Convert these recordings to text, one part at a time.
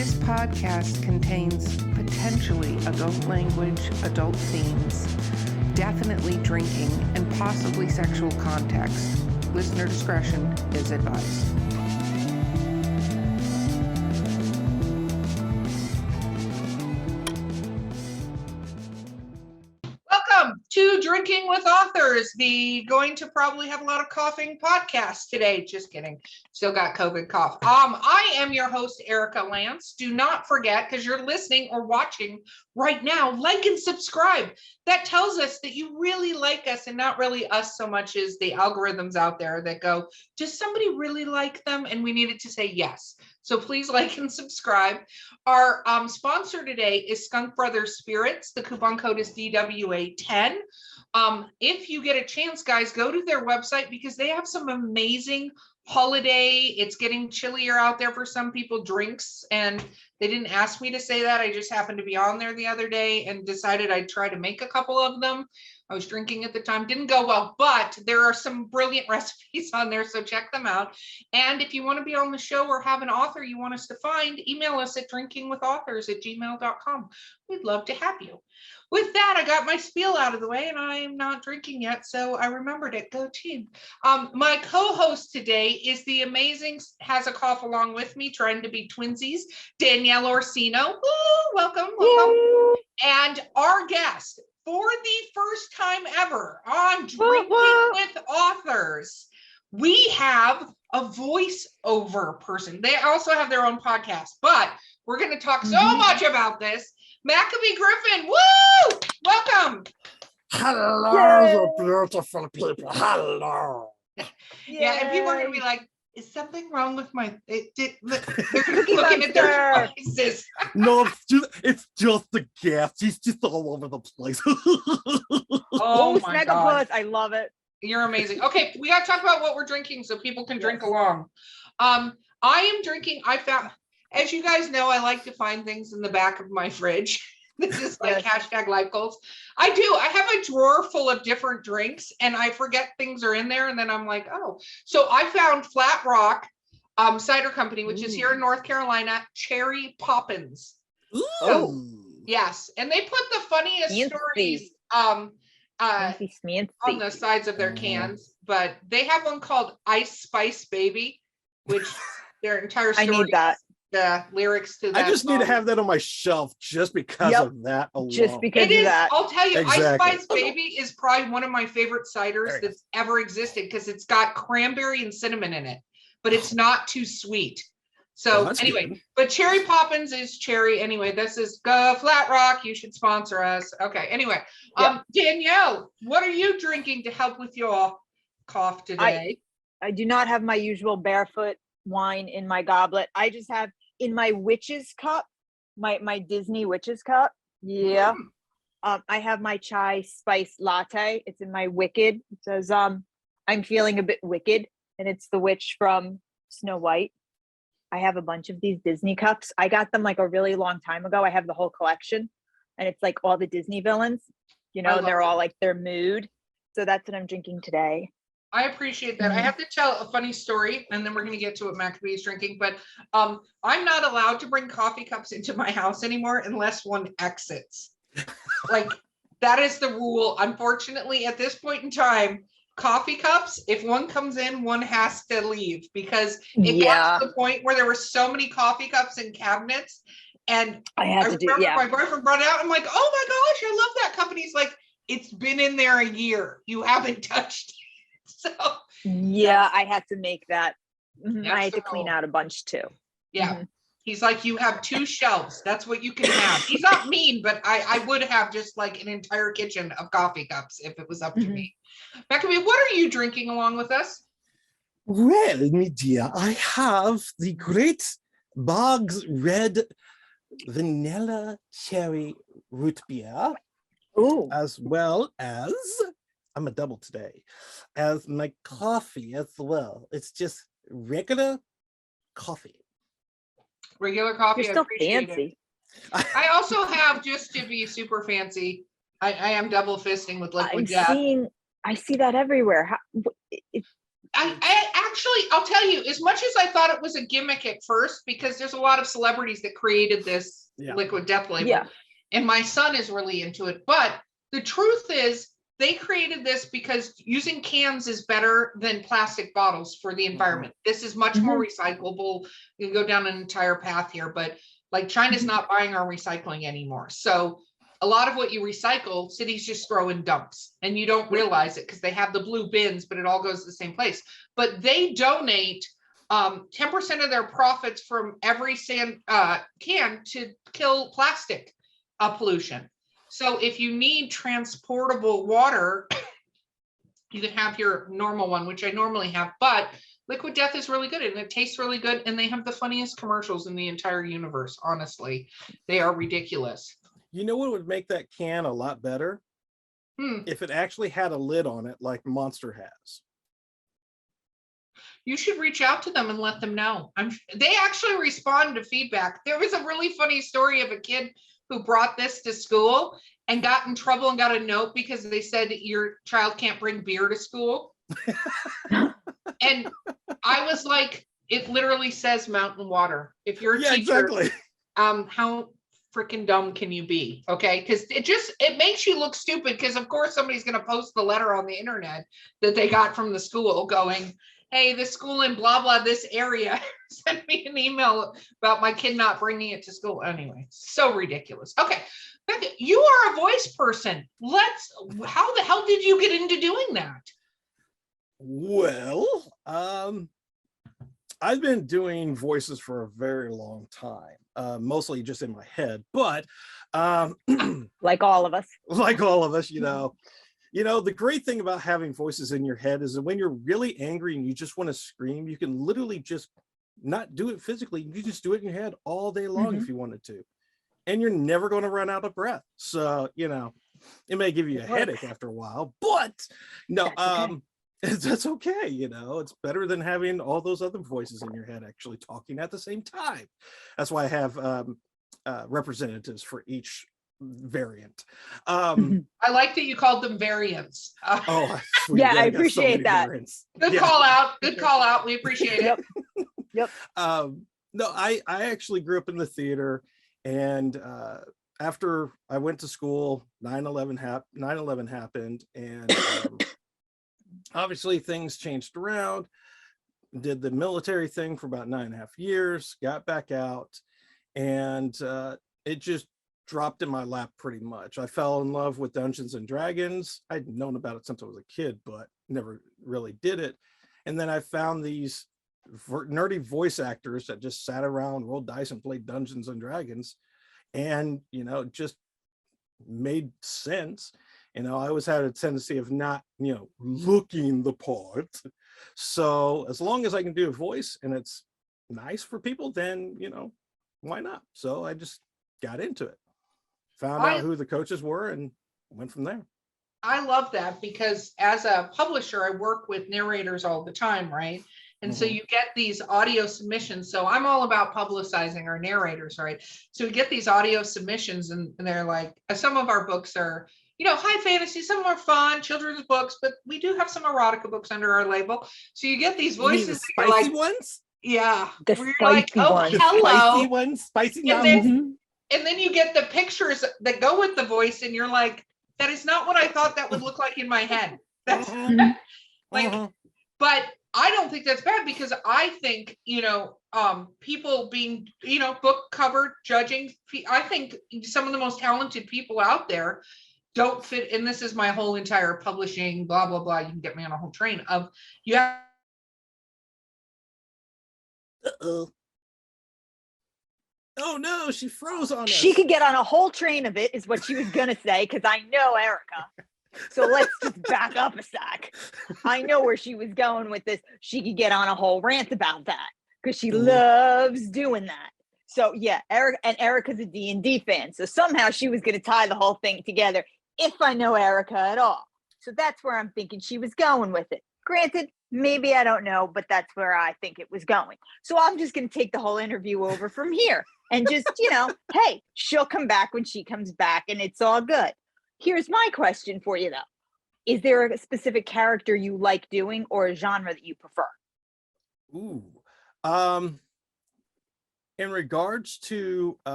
This podcast contains potentially adult language, adult themes, definitely drinking, and possibly sexual context. Listener discretion is advised. Welcome to Drinking with Authors, the going to probably have a lot of coughing podcast today. Just kidding. Still got COVID cough. I am your host, Erica Lance. Do not forget, because you're listening or watching right now, like and subscribe. That tells us that you really like us, and not really us so much as the algorithms out there that go, does somebody really like them? And we needed to say yes. So please like and subscribe. Our sponsor today is Skunk Brothers Spirits. The coupon code is DWA10. If you get a chance, guys, go to their website because they have some amazing holiday. It's getting chillier out there for some people, drinks. And they didn't ask me to say that. I just happened to be on there the other day and decided I'd try to make a couple of them. I was drinking at the time, didn't go well, but there are some brilliant recipes on there, so check them out. And if you want to be on the show or have an author you want us to find, email us at drinkingwithauthors@gmail.com. We'd love to have you. With that, I got my spiel out of the way, and I'm not drinking yet, so I remembered it. Go team. My co-host today is the amazing, has a cough along with me, trying to be twinsies, Danielle Orsino. Woo, welcome. Yay. And our guest, for the first time ever on Drinking with Authors, we have a voiceover person. They also have their own podcast, but we're going to talk so much about this. Maccabee Griffin, woo! Welcome. Hello, beautiful people. Hello. Yeah, and people are going to be like, is something wrong with my, they're going to be looking at their devices. No, it's just the gas. He's just all over the place. Oh my God. I love it. You're amazing. Okay, we got to talk about what we're drinking so people can drink along. I am drinking, I found, as you guys know, I like to find things in the back of my fridge. This is like hashtag life goals. I do. I have a drawer full of different drinks and I forget things are in there. And then I'm like, oh, so I found Flat Rock Cider Company, which is here in North Carolina, Cherry Poppins. Oh, yes. And they put the funniest stories on the sides of their cans, but they have one called Ice Spice Baby, which their entire story. I need that. The lyrics to that. I just need to have that on my shelf just because of that alone. Just because it is, of that. I'll tell you, Exactly. Ice Spice Baby is probably one of my favorite ciders that's ever existed because it's got cranberry and cinnamon in it, but it's not too sweet. So anyway, good. But Cherry Poppins is cherry. Anyway, this is Flat Rock. You should sponsor us. Okay. Anyway, Danielle, what are you drinking to help with your cough today? I do not have my usual barefoot wine in my goblet. I just have in my witch's cup, my Disney witch's cup. Yeah. I have my chai spice latte. It's in my Wicked. It says I'm feeling a bit wicked, and it's the witch from Snow White. I have a bunch of these Disney cups. I got them like a really long time ago. I have the whole collection, and it's like all the Disney villains, you know, and they're all like their mood. So that's what I'm drinking today. I appreciate that. I have to tell a funny story, and then we're going to get to what Maccabee is drinking. But I'm not allowed to bring coffee cups into my house anymore unless one exits. Like, that is the rule. Unfortunately, at this point in time, coffee cups, if one comes in, one has to leave because it got to the point where there were so many coffee cups in cabinets. And I remember my boyfriend brought it out. I'm like, oh my gosh, I love that cup. And he's like, it's been in there a year. You haven't touched it. So I had to make that. I had to clean out a bunch too. Yeah. He's like, you have 2 shelves. That's what you can have. He's not mean, but I would have just like an entire kitchen of coffee cups if it was up to me. Maccabee, what are you drinking along with us? Well, me dear, I have the great Boggs Red Vanilla Cherry Root Beer, as well as, I'm a double today, as my coffee as well. It's just regular coffee. Regular coffee. You're still fancy. I also have, just to be super fancy, I am double fisting with liquid death. I see that everywhere. I'll tell you, as much as I thought it was a gimmick at first, because there's a lot of celebrities that created this liquid death label, and my son is really into it. But the truth is, they created this because using cans is better than plastic bottles for the environment. This is much more recyclable. You can go down an entire path here, but like China's not buying our recycling anymore. So a lot of what you recycle, cities just throw in dumps, and you don't realize it because they have the blue bins, but it all goes to the same place. But they donate 10% of their profits from every can to kill plastic pollution. So if you need transportable water, you can have your normal one, which I normally have, but Liquid Death is really good and it tastes really good. And they have the funniest commercials in the entire universe. Honestly, they are ridiculous. You know what would make that can a lot better? If it actually had a lid on it like Monster has. You should reach out to them and let them know. They actually respond to feedback. There was a really funny story of a kid who brought this to school and got in trouble and got a note because they said your child can't bring beer to school. And I was like, it literally says mountain water. If you're a teacher, exactly. How freaking dumb can you be? Okay, because it makes you look stupid, because of course somebody's going to post the letter on the internet that they got from the school going, hey, this school in blah blah this area sent me an email about my kid not bringing it to school. Anyway, so ridiculous. Okay, Becca, you are a voice person. How the hell did you get into doing that? Well, I've been doing voices for a very long time, mostly just in my head, but like all of us, the great thing about having voices in your head is that when you're really angry and you just want to scream, you can literally just not do it physically. You just do it in your head all day long if you wanted to, and you're never going to run out of breath. So, it may give you a headache after a while, but no, that's okay. It's better than having all those other voices in your head actually talking at the same time. That's why I have representatives for each variant. I like that you called them variants. Sweet. I appreciate that. Good call out. We appreciate it. Yep. No, I actually grew up in the theater, and after I went to school, 9/11 happened, and obviously things changed around. Did the military thing for about 9.5 years, got back out, and it just dropped in my lap pretty much. I fell in love with Dungeons and Dragons. I'd known about it since I was a kid, but never really did it. And then I found these nerdy voice actors that just sat around, rolled dice, and played Dungeons and Dragons, and it just made sense. I always had a tendency of not looking the part, so as long as I can do a voice and it's nice for people, then why not? So I just got into it, found out who the coaches were, and went from there. I love that, because as a publisher, I work with narrators all the time, right? And so you get these audio submissions. So I'm all about publicizing our narrators, right? So we get these audio submissions, and they're like, some of our books are, high fantasy, some are fun, children's books, but we do have some erotica books under our label. So you get these voices. You mean the spicy ones? Yeah. The spicy ones. Hello. Spicy ones, spicy and then you get the pictures that go with the voice, and you're like, that is not what I thought that would look like in my head. That's but I don't think that's bad, because I think, people being, book cover judging, I think some of the most talented people out there don't fit. And this is my whole entire publishing, blah, blah, blah. You can get me on a whole train of, you have. Oh no, she froze on us. She could get on a whole train of it, is what she was gonna say, because I know Erica. So let's just back up a sec. I know where she was going with this. She could get on a whole rant about that, because she loves doing that. So yeah, Erica's a D&D fan. So somehow she was going to tie the whole thing together, if I know Erica at all. So that's where I'm thinking she was going with it. Granted, maybe I don't know, but that's where I think it was going. So I'm just going to take the whole interview over from here and just, hey, she'll come back when she comes back, and it's all good. Here's my question for you, though. is there a specific character you like doing or a genre that you prefer? Ooh. Um, in regards to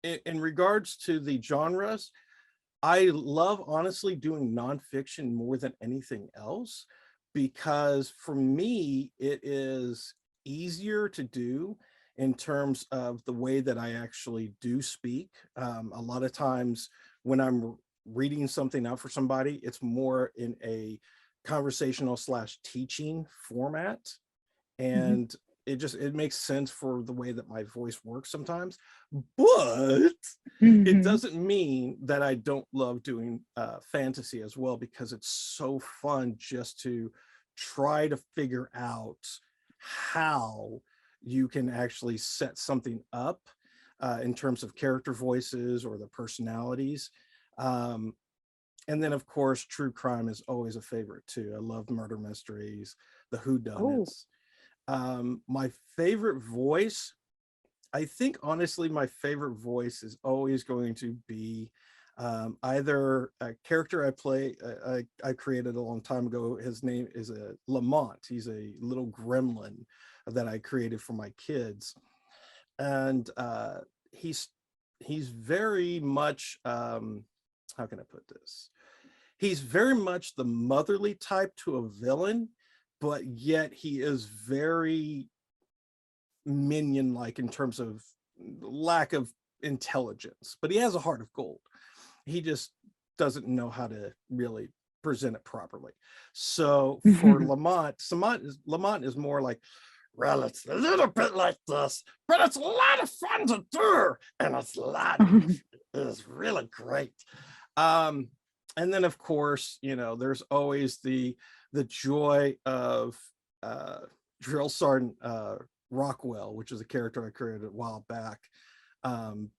in regards to the genres, I love honestly doing nonfiction more than anything else, because for me, it is easier to do in terms of the way that I actually do speak. A lot of times when I'm reading something out for somebody, it's more in a conversational slash teaching format. Mhm. And it makes sense for the way that my voice works sometimes, but it Mhm. doesn't mean that I don't love doing fantasy as well, because it's so fun just to try to figure out how you can actually set something up in terms of character voices or the personalities. Um, and then of course, true crime is always a favorite too. I love murder mysteries, the Oh, whodunits. My favorite voice, I think honestly, my favorite voice is always going to be either a character I created a long time ago. His name is a Lamont. He's a little gremlin that I created for my kids, and he's he's very much how can I put this? He's very much the motherly type to a villain, but yet he is very minion like in terms of lack of intelligence, but he has a heart of gold. He just doesn't know how to really present it properly. So for Lamont is more like, well, it's a little bit like this, but it's a lot of fun to do, and it's a lot of, it is really great. Um, and then of course, there's always the joy of uh, Drill Sergeant Rockwell, which is a character I created a while back,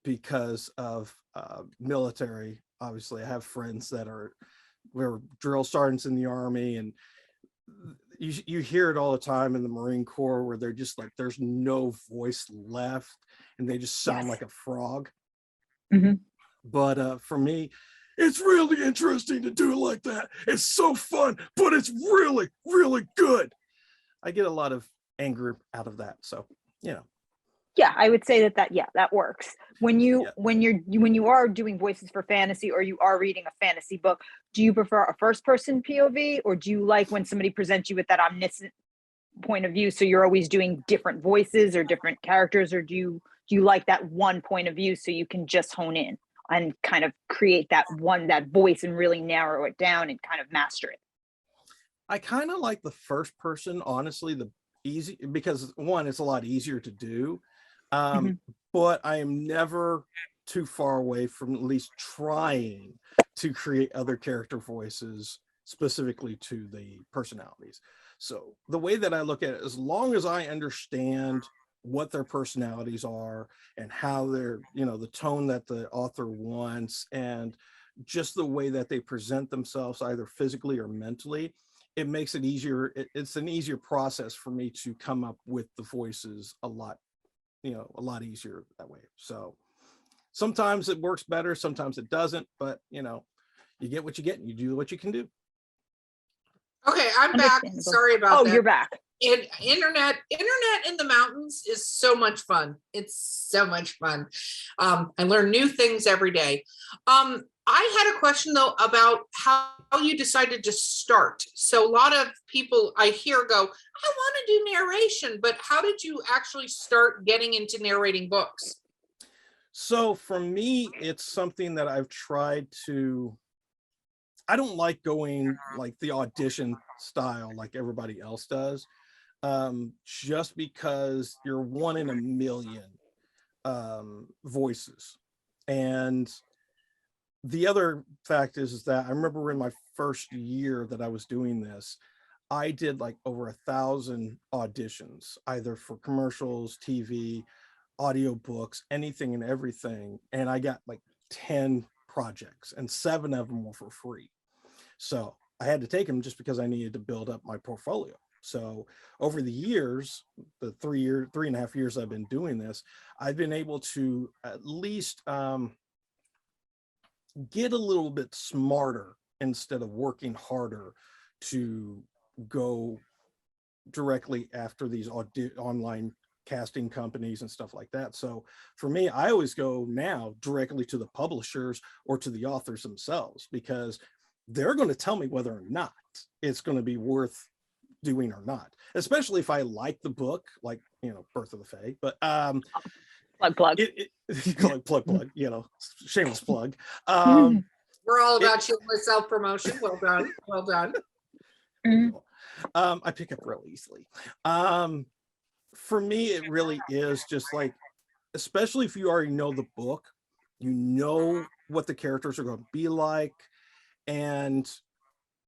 because of military. Obviously, I have friends that were drill sergeants in the Army, and you hear it all the time in the Marine Corps, where they're just like, there's no voice left, and they just sound yes. like a frog. Mhm. But for me, it's really interesting to do it like that. It's so fun, but it's really, really good. I get a lot of anger out of that. So, Yeah, I would say that works. When yeah. when you are doing voices for fantasy or you are reading a fantasy book, do you prefer a first person POV, or do you like when somebody presents you with that omniscient point of view, so you're always doing different voices or different characters, or do you like that one point of view so you can just hone in and kind of create that voice and really narrow it down and kind of master it? I kind of like the first person, honestly, the easy, because one, it's a lot easier to do. Um, Mhm. but I am never too far away from at least trying to create other character voices specifically to the personalities. So the way that I look at it, as long as I understand what their personalities are and how they're, the tone that the author wants, and just the way that they present themselves, either physically or mentally, it makes it easier. It's an easier process for me to come up with the voices a lot easier that way. So sometimes it works better, sometimes it doesn't, but you get what you get and you do what you can do. Okay, I'm back. Understandable. Sorry about Oh, that. you're back. And internet in the mountains is so much fun. It's so much fun. I learn new things every day. I had a question though about how you decided to start. So a lot of people I hear go, I want to do narration, but how did you actually start getting into narrating books? So for me, it's something that I've tried to, I don't like going like the audition style like everybody else does, just because you're one in a million voices. And the other fact is that I remember in my first year that I was doing this, I did like over 1,000 auditions, either for commercials, TV, audiobooks, anything and everything. And I got like 10 projects, and 7 of them were for free. So I had to take them just because I needed to build up my portfolio. So over the years, the 3.5 years I've been doing this, I've been able to at least get a little bit smarter instead of working harder to go directly after these online casting companies and stuff like that. So for me, I always go now directly to the publishers or to the authors themselves, because they're going to tell me whether or not it's going to be worth doing or not, especially if I like the book, like, you know, Birth of the Fae. But plug plug, you know, shameless plug. We're all about shameless self-promotion. Well done. Well done. I pick up real easily. For me, it really is just like, especially if you already know the book, you know what the characters are going to be like, and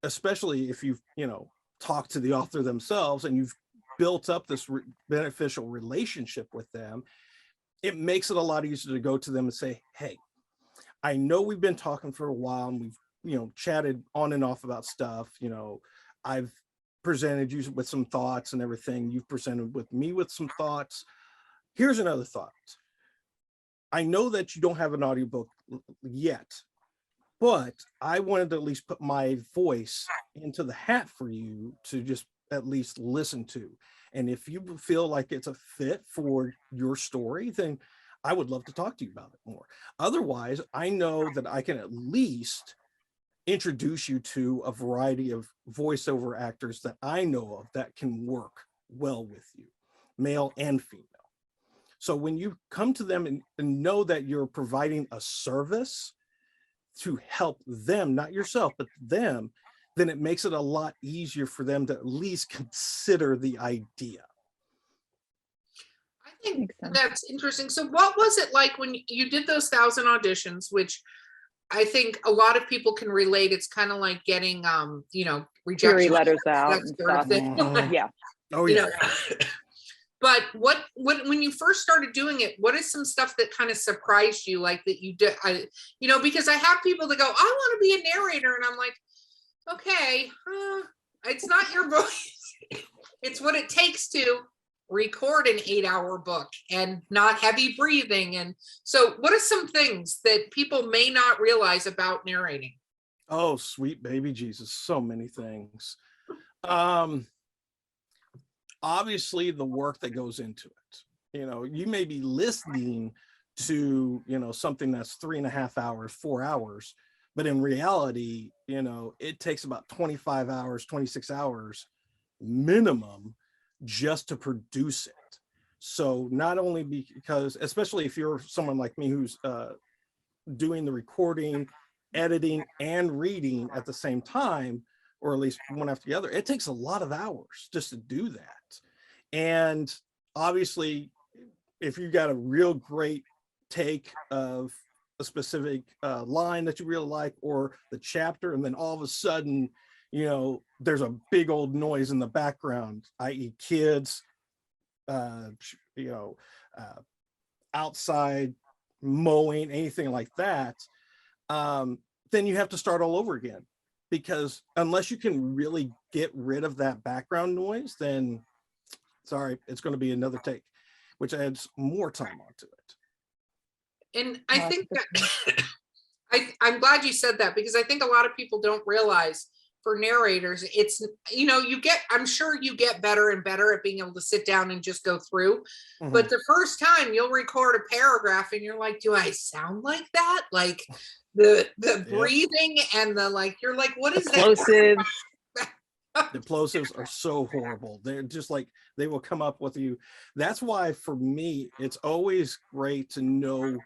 especially if you've, you know, talked to the author themselves and you've built up this beneficial relationship with them, it makes it a lot easier to go to them and say, hey, I know we've been talking for a while and we've, you know, chatted on and off about stuff. You know, I've presented you with some thoughts and everything. You've presented with me with some thoughts. Here's another thought. I know that you don't have an audiobook yet, but I wanted to at least put my voice into the hat for you to just at least listen to. And if you feel like it's a fit for your story, then I would love to talk to you about it more. Otherwise, I know that I can at least introduce you to a variety of voiceover actors that I know of that can work well with you, male and female. So when you come to them and know that you're providing a service to help them, not yourself, but them, then it makes it a lot easier for them to at least consider the idea. I think that's interesting. So what was it like when you did those 1,000 auditions, which I think a lot of people can relate. It's kind of like getting, you know, rejection letters out that and sort of stuff. thing. Yeah. Oh, You yeah. know. But what when you first started doing it, what is some stuff that kind of surprised you, like that you did? You know, because I have people that go, I want to be a narrator, and I'm like, okay, it's not your voice. It's what it takes to record an 8-hour book and not heavy breathing. And so what are some things that people may not realize about narrating? Oh, sweet baby Jesus, so many things. Obviously the work that goes into it. You know, you may be listening to, you know, something that's 3.5 hours, 4 hours, but in reality, you know, it takes about 25 hours, 26 hours minimum just to produce it. So not only because, especially if you're someone like me who's doing the recording, editing, and reading at the same time, or at least one after the other, it takes a lot of hours just to do that. And obviously, if you got a real great take of a specific line that you really like, or the chapter, and then all of a sudden, you know, there's a big old noise in the background, i.e. kids, you know, outside mowing, anything like that, then you have to start all over again. Because unless you can really get rid of that background noise, then sorry, it's going to be another take, which adds more time onto it. And I think that I'm glad you said that, because I think a lot of people don't realize for narrators, it's, you know, I'm sure you get better and better at being able to sit down and just go through. Mm-hmm. But the first time you'll record a paragraph and you're like, do I sound like that? Like the breathing and the, like, you're like, what is that? The plosives are so horrible. They're just like, they will come up with you. That's why for me, it's always great to know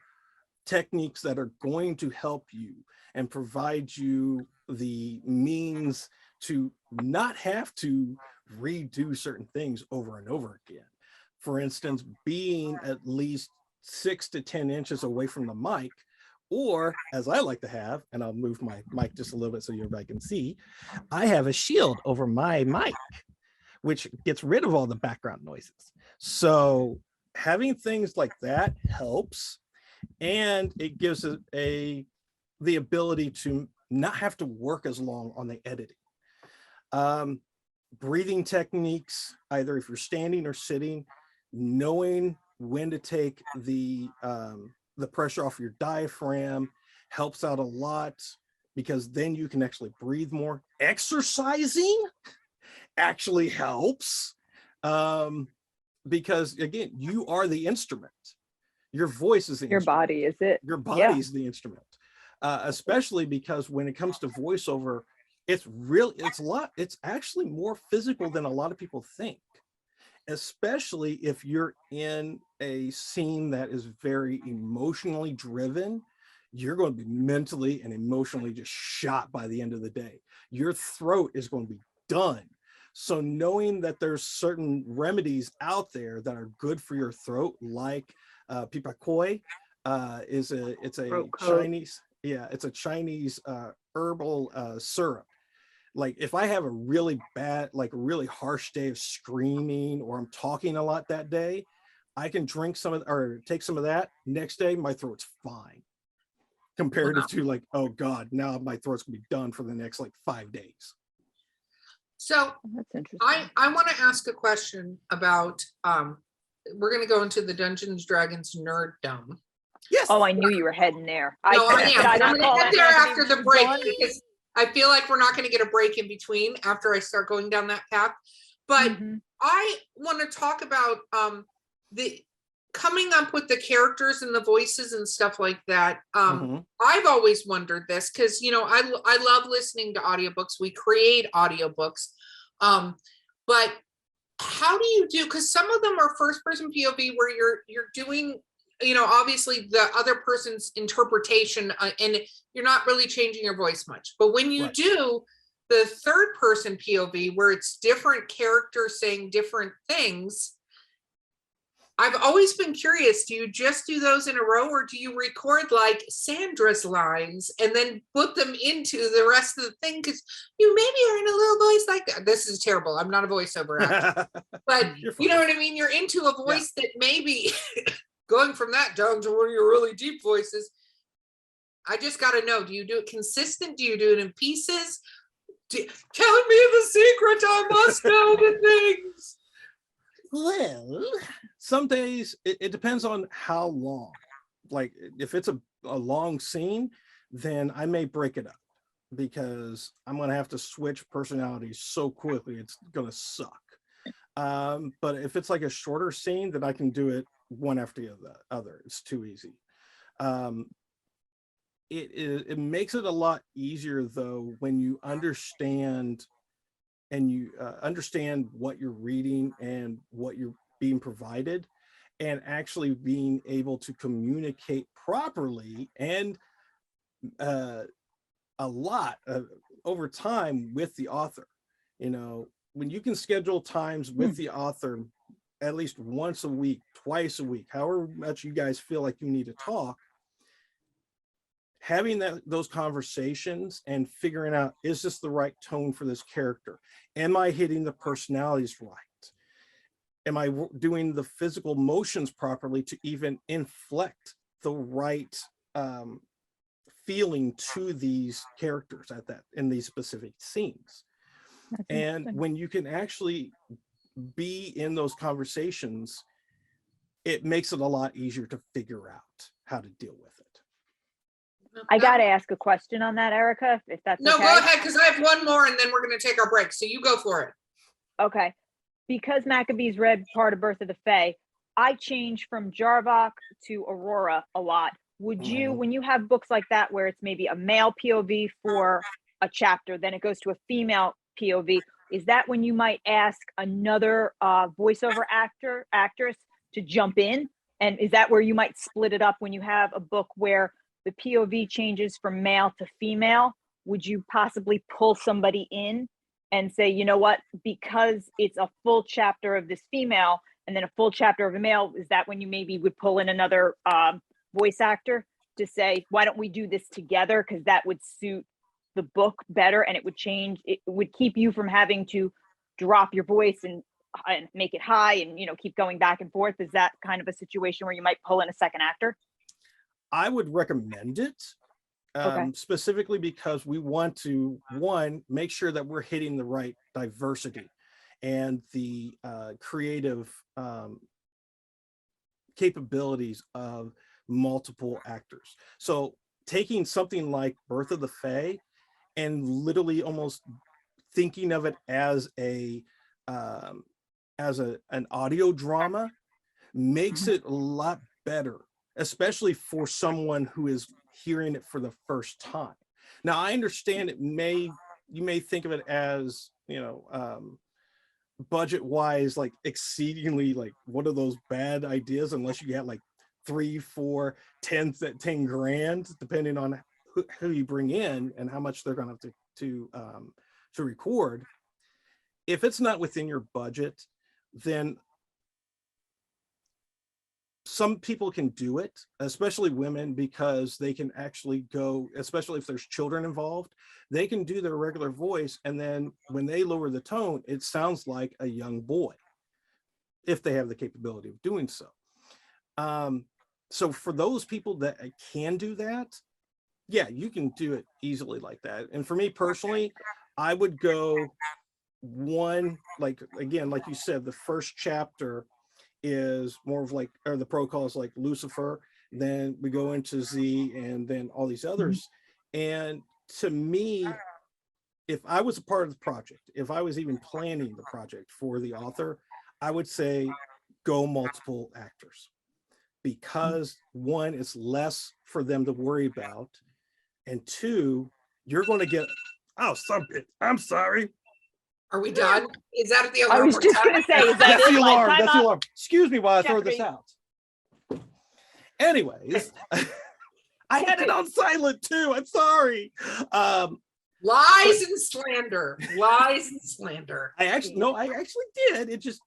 techniques that are going to help you and provide you the means to not have to redo certain things over and over again. For instance, being at least 6 to 10 inches away from the mic, or as I like to have, and I'll move my mic just a little bit so everybody can see, I have a shield over my mic, which gets rid of all the background noises. So having things like that helps, and it gives it the ability to not have to work as long on the editing. Breathing techniques, either if you're standing or sitting, knowing when to take the pressure off your diaphragm helps out a lot. because then you can actually breathe more. Exercising actually helps, because again, you are the instrument. Your voice is the Your instrument. body is it. Your body Yeah. is the instrument, especially because when it comes to voiceover, it's actually more physical than a lot of people think, especially if you're in a scene that is very emotionally driven. You're going to be mentally and emotionally just shot by the end of the day. Your throat is going to be done. So knowing that there's certain remedies out there that are good for your throat, like pipakoi, it's a Throat coat. Chinese herbal syrup. Like if I have a really bad, like a really harsh day of screaming, or I'm talking a lot that day, I can drink some of, or take some of that. Next day, my throat's fine. Comparative to like, oh God, now my throat's gonna be done for the next like 5 days. So That's interesting. I want to ask a question about, we're going to go into the Dungeons Dragons nerddom. Yes. Oh, I knew you were heading there. No, I am. I'm going to get there after the break done? because I feel like we're not going to get a break in between after I start going down that path. But I want to talk about the coming up with the characters and the voices and stuff like that. I've always wondered this because, you know, I love listening to audiobooks. We create audiobooks. But how do you do, because some of them are first person POV where you're doing, you know, obviously the other person's interpretation, and you're not really changing your voice much. But when you do the third person POV where it's different characters saying different things, I've always been curious, do you just do those in a row, or do you record like Sandra's lines and then put them into the rest of the thing? Because you maybe are in a little voice like that. This is terrible. I'm not a voiceover actor. But you know what I mean? You're into a voice that maybe going from that down to one of your really deep voices. I just got to know, do you do it consistent? Do you do it in pieces? Tell me the secret. I must know the things. Well, some days it depends on how long. Like if it's a long scene, then I may break it up because I'm going to have to switch personalities so quickly. It's going to suck. But if it's like a shorter scene, then I can do it one after the other. It's too easy. It makes it a lot easier though when you understand understand what you're reading and what you're being provided, and actually being able to communicate properly and a lot over time with the author. You know, when you can schedule times with the author at least once a week, twice a week, however much you guys feel like you need to talk, having those conversations and figuring out, is this the right tone for this character? Am I hitting the personalities right? Am I doing the physical motions properly to even inflect the right feeling to these characters in these specific scenes? And when you can actually be in those conversations, it makes it a lot easier to figure out how to deal with it. I got to ask a question on that, Erica, if that's okay. No, go ahead, because I have one more and then we're going to take our break. So you go for it. Okay. Because Maccabee's read part of Birth of the Fae, I change from Jarvok to Aurora a lot. Would you, when you have books like that where it's maybe a male POV for a chapter, then it goes to a female POV, is that when you might ask another voiceover actress to jump in? And is that where you might split it up when you have a book where the POV changes from male to female? Would you possibly pull somebody in and say, you know what, because it's a full chapter of this female and then a full chapter of a male, is that when you maybe would pull in another voice actor to say, why don't we do this together? Because that would suit the book better, and it would keep you from having to drop your voice and make it high and, you know, keep going back and forth. Is that kind of a situation where you might pull in a second actor? I would recommend it, specifically because we want to, one, make sure that we're hitting the right diversity and the creative capabilities of multiple actors. So taking something like Birth of the Fae and literally almost thinking of it as an audio drama makes it a lot better, especially for someone who is hearing it for the first time. Now, I understand you may think of it as, budget wise, like exceedingly like one of those bad ideas, unless you get like 3, 4, 10 grand, depending on who you bring in and how much they're going to have to record. If it's not within your budget, then some people can do it, especially women, because they can actually go, especially if there's children involved, they can do their regular voice. And then when they lower the tone, it sounds like a young boy, if they have the capability of doing so. So for those people that can do that, yeah, you can do it easily like that. And for me personally, I would go one, like, again, like you said, the first chapter is more of like, or the protocol is like Lucifer, then we go into Z, and then all these others. And to me, if I was a part of the project, if I was even planning the project for the author, I would say go multiple actors, because one, it's less for them to worry about, and two, you're going to get, oh, I'm sorry. Are we done? Is that the I alarm? was just going to say, is that That's it? the Like, alarm. time That's the up? alarm. Excuse me while I throw this Jeffrey. out. Anyways, I had it on silent too. I'm sorry. Lies and slander. Lies and slander. I actually did. It just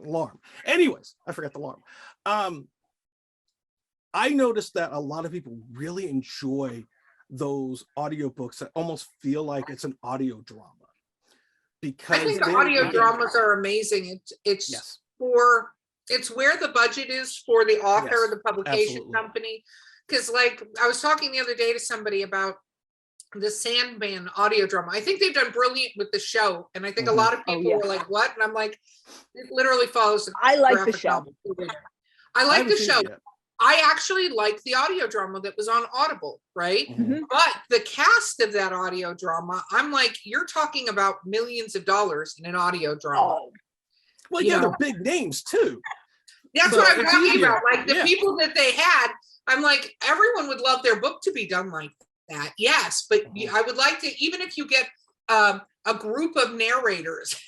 alarm. Anyways, I forgot the alarm. I noticed that a lot of people really enjoy those audiobooks that almost feel like it's an audio drama. Because I think the audio dramas are amazing. It's yes. It's where the budget is for the author Yes, or the publication absolutely. company. Because like I was talking the other day to somebody about the Sandman audio drama. I think they've done brilliant with the show. And I think a lot of people were like, what? And I'm like, it literally follows. I like the show. I like the show. I actually like the audio drama that was on Audible, right? But the cast of that audio drama, I'm like, you're talking about millions of dollars in an audio drama. Oh. Well, yeah, they're big names too. That's what I'm talking about. Like the people that they had, I'm like, everyone would love their book to be done like that. Yes, but I would like to, even if you get a group of narrators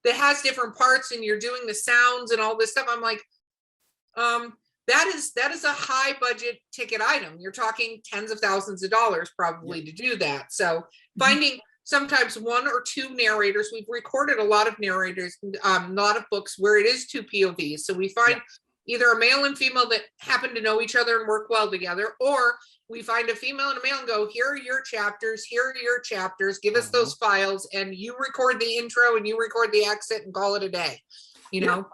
that has different parts and you're doing the sounds and all this stuff, I'm like, that is a high budget ticket item. You're talking tens of thousands of dollars probably to do that. So finding sometimes 1 or 2 narrators, we've recorded a lot of narrators, a lot of books where it is 2 POVs. So we find either a male and female that happen to know each other and work well together, or we find a female and a male and go, here are your chapters, give us those files, and you record the intro and you record the exit and call it a day, you know?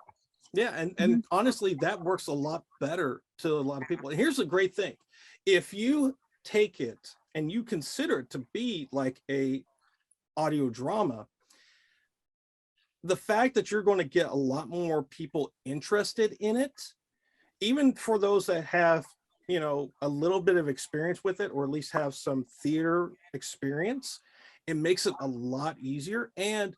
Yeah, and honestly, that works a lot better to a lot of people. And here's the great thing. If you take it and you consider it to be like a audio drama, the fact that you're going to get a lot more people interested in it, even for those that have, a little bit of experience with it, or at least have some theater experience, it makes it a lot easier. And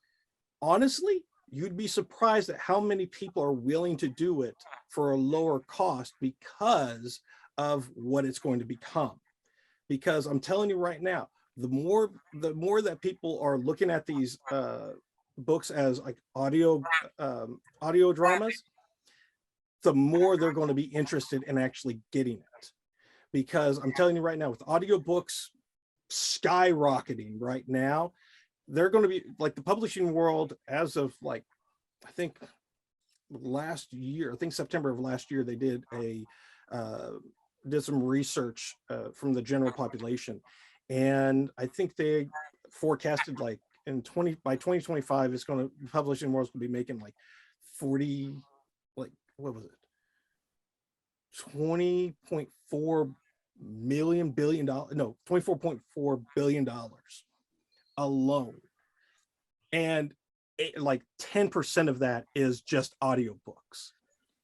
honestly, you'd be surprised at how many people are willing to do it for a lower cost because of what it's going to become. Because I'm telling you right now, the more that people are looking at these books as like audio dramas, the more they're going to be interested in actually getting it. Because I'm telling you right now, with audiobooks skyrocketing right now, they're going to be like the publishing world as of like, I think September of last year, they did some research from the general population. And I think they forecasted like by 2025, it's going to, publishing world's going to be making like 40, like, what was it? $24.4 billion alone. And like 10% of that is just audiobooks.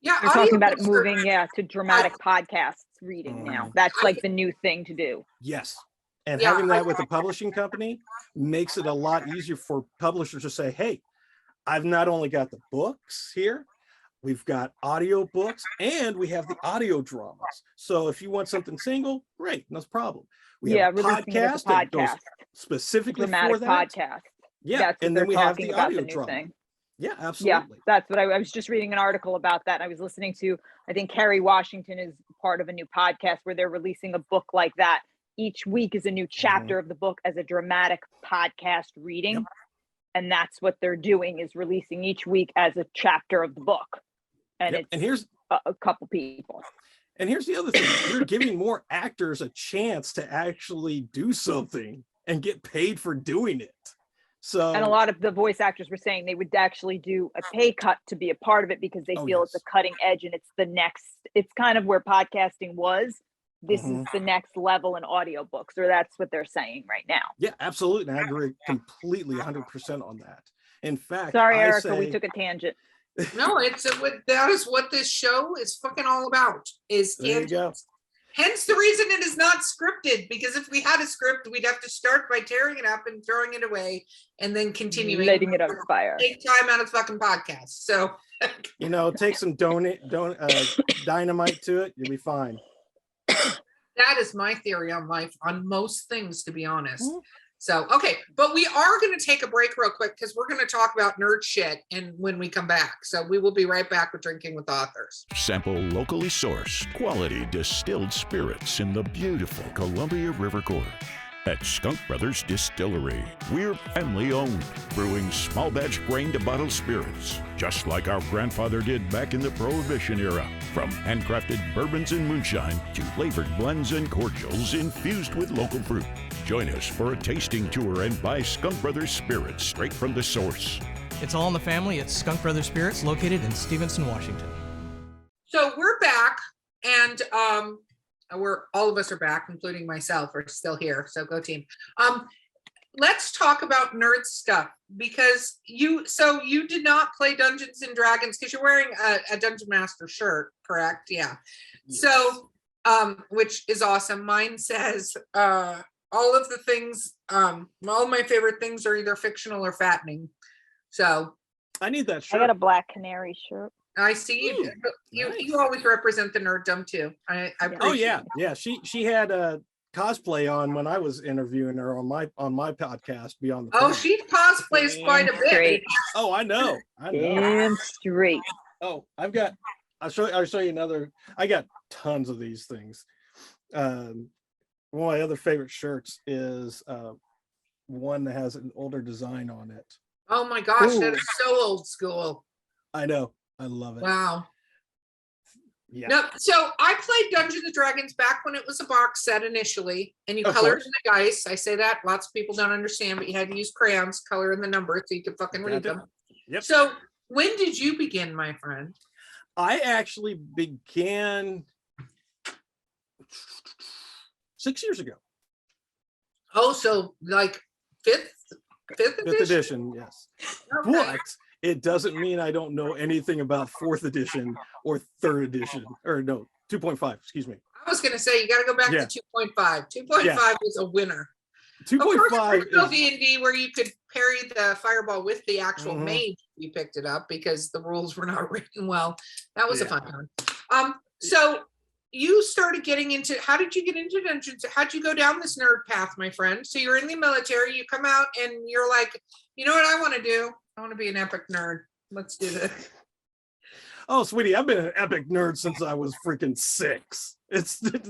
Yeah, They're talking about it audiobooks are- moving, to dramatic podcasts reading now. That's like the new thing to do. Yes. And Yeah, having that with a publishing company makes it a lot easier for publishers to say, hey, I've not only got the books here, we've got audio books, and we have the audio dramas. So if you want something single, great, no problem. We have a releasing it as podcast that goes podcast, specifically dramatic for that. podcast. Yeah, That's what and they're then we have talking the about, audio the new drama. thing. Yeah, Yeah, absolutely. that's what I was just reading an article about that. I was listening to, I think Kerry Washington is part of a new podcast where they're releasing a book like that. Each week is a new chapter of the book as a dramatic podcast reading. Yep. And that's what they're doing, is releasing each week as a chapter of the book. And Yep. it's And here's a couple people. And here's the other thing. You're giving more actors a chance to actually do something and get paid for doing it. So, And a lot of the voice actors were saying they would actually do a pay cut to be a part of it because they feel it's a cutting edge and it's kind of where podcasting was. This is the next level in audiobooks, or that's what they're saying right now. Yeah, absolutely. And I agree completely 100% on that. In fact, Sorry, Erica, we took a tangent. No, that is what this show is fucking all about. Is there you go. Hence the reason it is not scripted, because if we had a script, we'd have to start by tearing it up and throwing it away and then continuing. Letting it expire. Take time out of fucking podcast. So, take some dynamite to it, you'll be fine. that is my theory on life, on most things, to be honest. So, okay, but we are going to take a break real quick because we're going to talk about nerd shit and when we come back. So we will be right back with Drinking with Authors. Sample locally sourced, quality distilled spirits in the beautiful Columbia River Gorge. At Skunk Brothers Distillery, we're family owned, brewing small batch grain to bottle spirits, just like our grandfather did back in the Prohibition era. From handcrafted bourbons and moonshine to flavored blends and cordials infused with local fruit. Join us for a tasting tour and buy Skunk Brothers Spirits straight from the source. It's all in the family at Skunk Brothers Spirits, located in Stevenson, Washington. So we're back, and all of us are back, including myself, are still here. So go team. Let's talk about nerd stuff, because you did not play Dungeons and Dragons because you're wearing a Dungeon Master shirt, correct? Yeah. Yes. So, which is awesome. Mine says all of the things, all of my favorite things are either fictional or fattening. So I need that shirt. I got a black canary shirt. I see you. Nice. You always represent the nerddom too. I appreciate it. Yeah. She had a cosplay on when I was interviewing her on my podcast Beyond the Fence. She cosplays quite a bit. Straight. Oh, I know. Damn straight. Oh, I'll show you another. I got tons of these things. One of my other favorite shirts is one that has an older design on it. Oh my gosh, that is so old school. I know. I love it. Wow. Yeah. No, so I played Dungeons and Dragons back when it was a box set initially, and you colored in the dice. I say that lots of people don't understand, but you had to use crayons, color in the numbers so you could fucking read them. Yep. So when did you begin, my friend? I actually began 6 years ago. Oh, so like fifth edition, yes. Okay. But it doesn't mean I don't know anything about 4th edition or 3rd edition, or no, 2.5, excuse me. I was going to say, you got to go back to 2.5. 2.5 was a winner. 2.5 D&D where you could parry the fireball with the actual mage. You picked it up because the rules were not written well. That was a fun one. So you started getting into, how did you get into Dungeons? How'd you go down this nerd path, my friend? So you're in the military, you come out and you're like, you know what I want to do? I want to be an epic nerd. Let's do this. Oh, sweetie, I've been an epic nerd since I was freaking 6.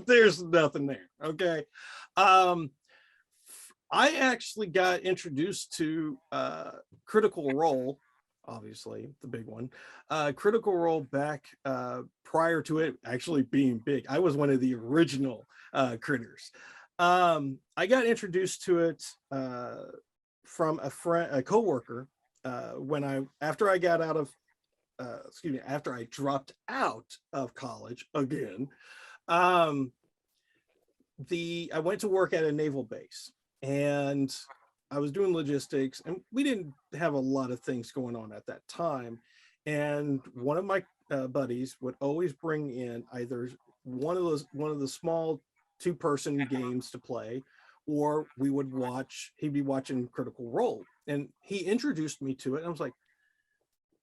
There's nothing there. Okay. I actually got introduced to Critical Role, obviously the big one. Critical Role back prior to it actually being big. I was one of the original critters. I got introduced to it from a coworker after I dropped out of college again. I went to work at a naval base, and I was doing logistics, and we didn't have a lot of things going on at that time. And one of my buddies would always bring in either one of the small 2-person games to play, or he'd be watching Critical Role, and he introduced me to it. And I was like,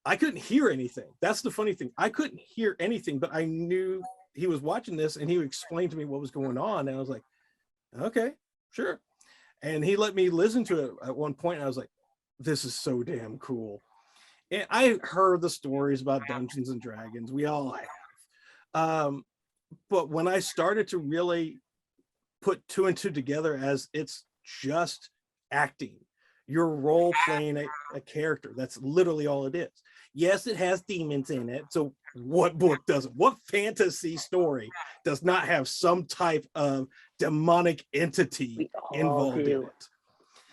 I couldn't hear anything. That's the funny thing. I couldn't hear anything, but I knew he was watching this, and he would explain to me what was going on. And I was like, okay, sure. And he let me listen to it at one point, and I was like, this is so damn cool. And I heard the stories about Dungeons and Dragons. We all have. But when I started to really put 2 and 2 together as it's just acting, you're role playing a character. That's literally all it is. Yes, it has demons in it. So what book doesn't? What fantasy story does not have some type of demonic entity involved in it?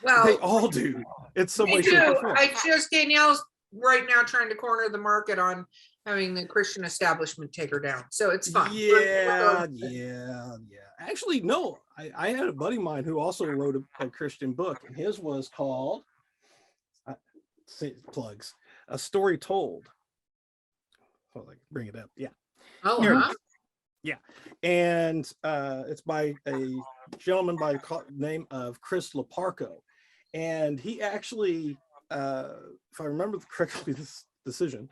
Well, they all do. It's some way, they shape, or do. form. I just Danielle's right now trying to corner the market on having the Christian establishment take her down. So it's fine. Yeah. Actually, no. I had a buddy of mine who also wrote a Christian book, and his was called plugs, A Story Told. Hold on, bring it up. Yeah. Oh, Here it huh? is. Yeah. And it's by a gentleman by the name of Chris Laparco. And he actually, if I remember correctly, this decision,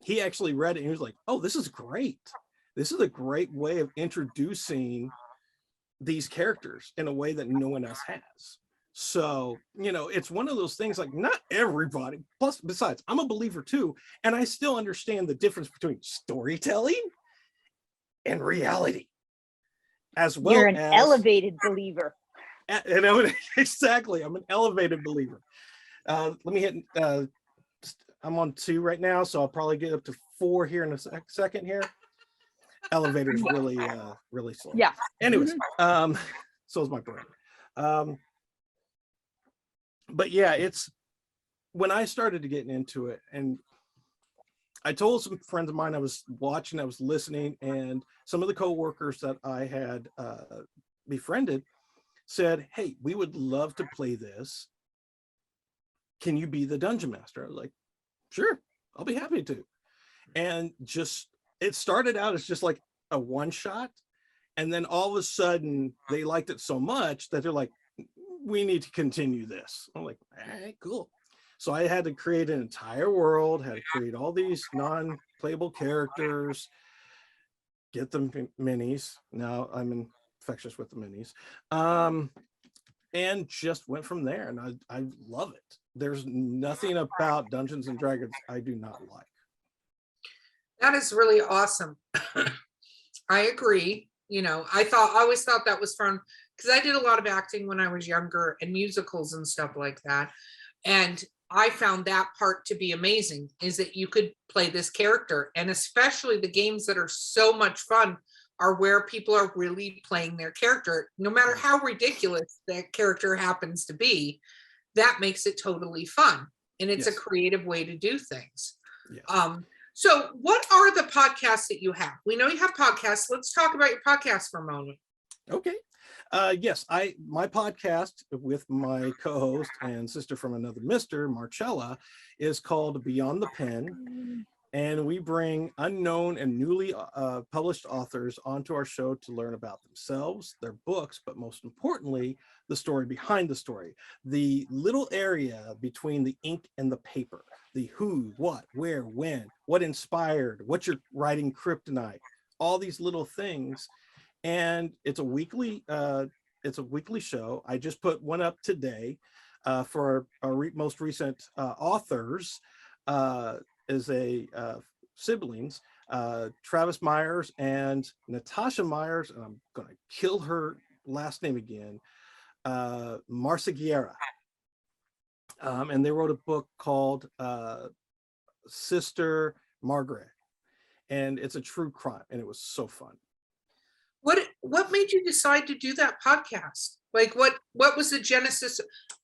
he actually read it and he was like, oh, this is great. This is a great way of introducing these characters in a way that no one else has. So, it's one of those things, like, not everybody, plus besides, I'm a believer too, and I still understand the difference between storytelling and reality, as well. You're an elevated believer. Exactly, I'm an elevated believer. Let me hit, I'm on 2 right now, so I'll probably get up to 4 here in a second here. Elevator's really slow. Yeah. Anyways, so is my brain. But yeah, it's when I started to get into it, and I told some friends of mine I was watching, I was listening, and some of the coworkers that I had befriended said, hey, we would love to play this. Can you be the dungeon master? I was like, sure, I'll be happy to. And just, it started out as just like a one shot. And then all of a sudden they liked it so much that they're like, we need to continue this. I'm like, all right, cool. So I had to create an entire world, had to create all these non-playable characters, get them minis. Now I'm infectious with the minis. And just went from there. And I love it. There's nothing about Dungeons and Dragons I do not like. That is really awesome. I agree. I always thought that was fun because I did a lot of acting when I was younger and musicals and stuff like that. And I found that part to be amazing, is that you could play this character, and especially the games that are so much fun are where people are really playing their character, no matter how ridiculous that character happens to be. That makes it totally fun, and it's a creative way to do things. Yes. So what are the podcasts that you have? We know you have podcasts. Let's talk about your podcast for a moment. Okay. Yes, my podcast with my co-host and sister from another mister, Marcella, is called Beyond the Pen. And we bring unknown and newly published authors onto our show to learn about themselves, their books, but most importantly, the story behind the story, the little area between the ink and the paper, the who, what, where, when, what inspired, what you're writing kryptonite, all these little things. And it's a weekly show. I just put one up today for our most recent authors. Is a siblings, Travis Myers and Natasha Myers, and I'm going to kill her last name again, Marcia. And they wrote a book called Sister Margaret, and it's a true crime, and it was so fun. What made you decide to do that podcast? Like what was the genesis?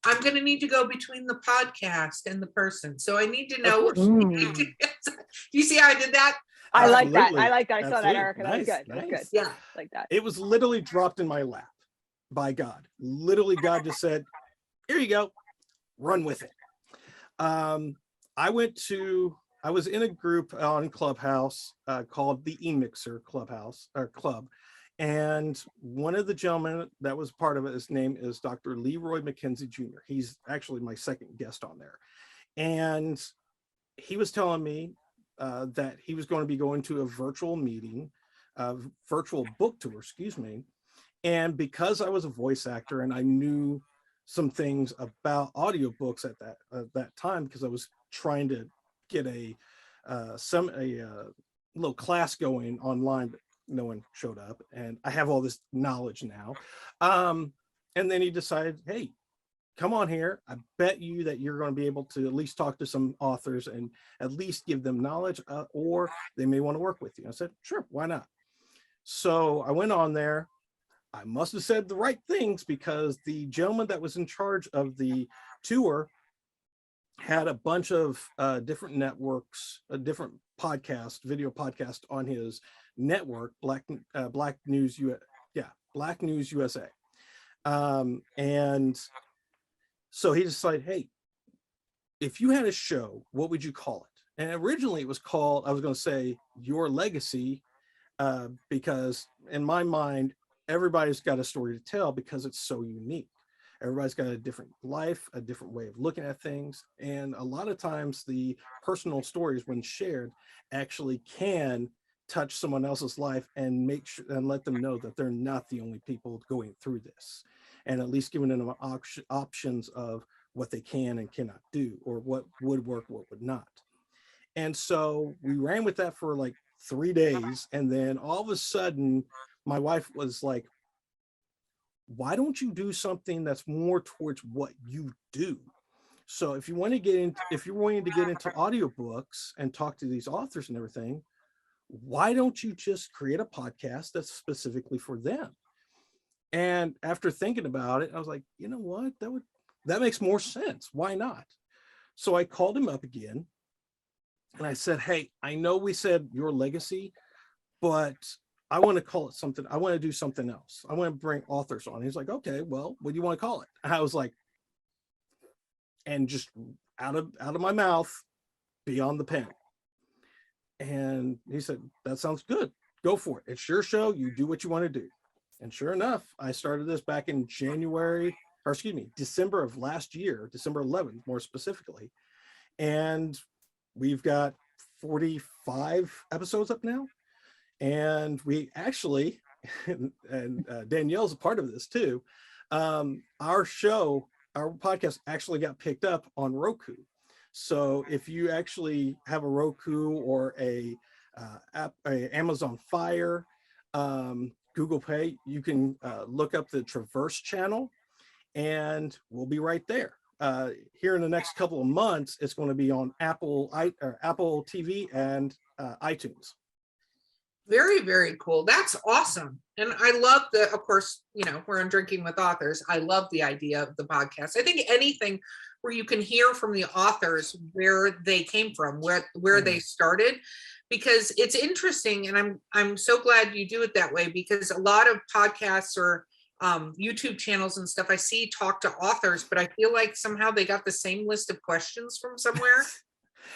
I'm going to need to go between the podcast and the person. So I need to know. You see how I did that? I like that. I like that. I Absolutely. saw that, Erica. That was Nice, good. That was nice. good. Yeah. Like that. It was literally dropped in my lap by God. Literally, God just said, here you go, run with it. I was in a group on Clubhouse called the eMixer Clubhouse or Club. And one of the gentlemen that was part of it, his name is Dr. Leroy McKenzie Jr. He's actually my second guest on there. And he was telling me that he was going to be going to a virtual meeting, a virtual book tour, excuse me. And because I was a voice actor and I knew some things about audiobooks at that time, because I was trying to get a little class going online, but no one showed up, and I have all this knowledge now. And then he decided, hey, come on here. I bet you that you're going to be able to at least talk to some authors and at least give them knowledge, or they may want to work with you. I said, sure, why not? So I went on there. I must have said the right things because the gentleman that was in charge of the tour had a bunch of different networks, a different video podcast on his network, Black News USA. And so he decided, hey, if you had a show, what would you call it? And originally it was called, I was going to say Your Legacy, because in my mind, everybody's got a story to tell because it's so unique. Everybody's got a different life, a different way of looking at things. And a lot of times the personal stories, when shared, actually can touch someone else's life and make sure and let them know that they're not the only people going through this. And at least giving them options of what they can and cannot do, or what would work, what would not. And so we ran with that for like 3 days. And then all of a sudden, my wife was like, why don't you do something that's more towards what you do? So if you want to get into, if you're wanting to get into audiobooks and talk to these authors and everything, why don't you just create a podcast that's specifically for them? And after thinking about it, I was like, you know what, that makes more sense. Why not? So I called him up again and I said, hey, I know we said Your Legacy, but I want to call it something. I want to do something else. I want to bring authors on. He's like, okay, well, what do you want to call it? And I was like, and just out of my mouth, Beyond the Pen. And he said, that sounds good. Go for it. It's your show. You do what you want to do. And sure enough, I started this back in December of last year, December 11th, more specifically. And we've got 45 episodes up now. And we actually, and Danielle's a part of this too, our podcast actually got picked up on Roku. So if you actually have a Roku or a Amazon Fire, Google Play, you can look up the Traverse channel and we'll be right there. Here in the next couple of months, it's going to be on Apple TV and iTunes. Very, very cool. That's awesome. And I love of course, we're on Drinking with Authors. I love the idea of the podcast. I think anything where you can hear from the authors where they came from, where they started, because it's interesting. And I'm so glad you do it that way, because a lot of podcasts or YouTube channels and stuff I see talk to authors, but I feel like somehow they got the same list of questions from somewhere.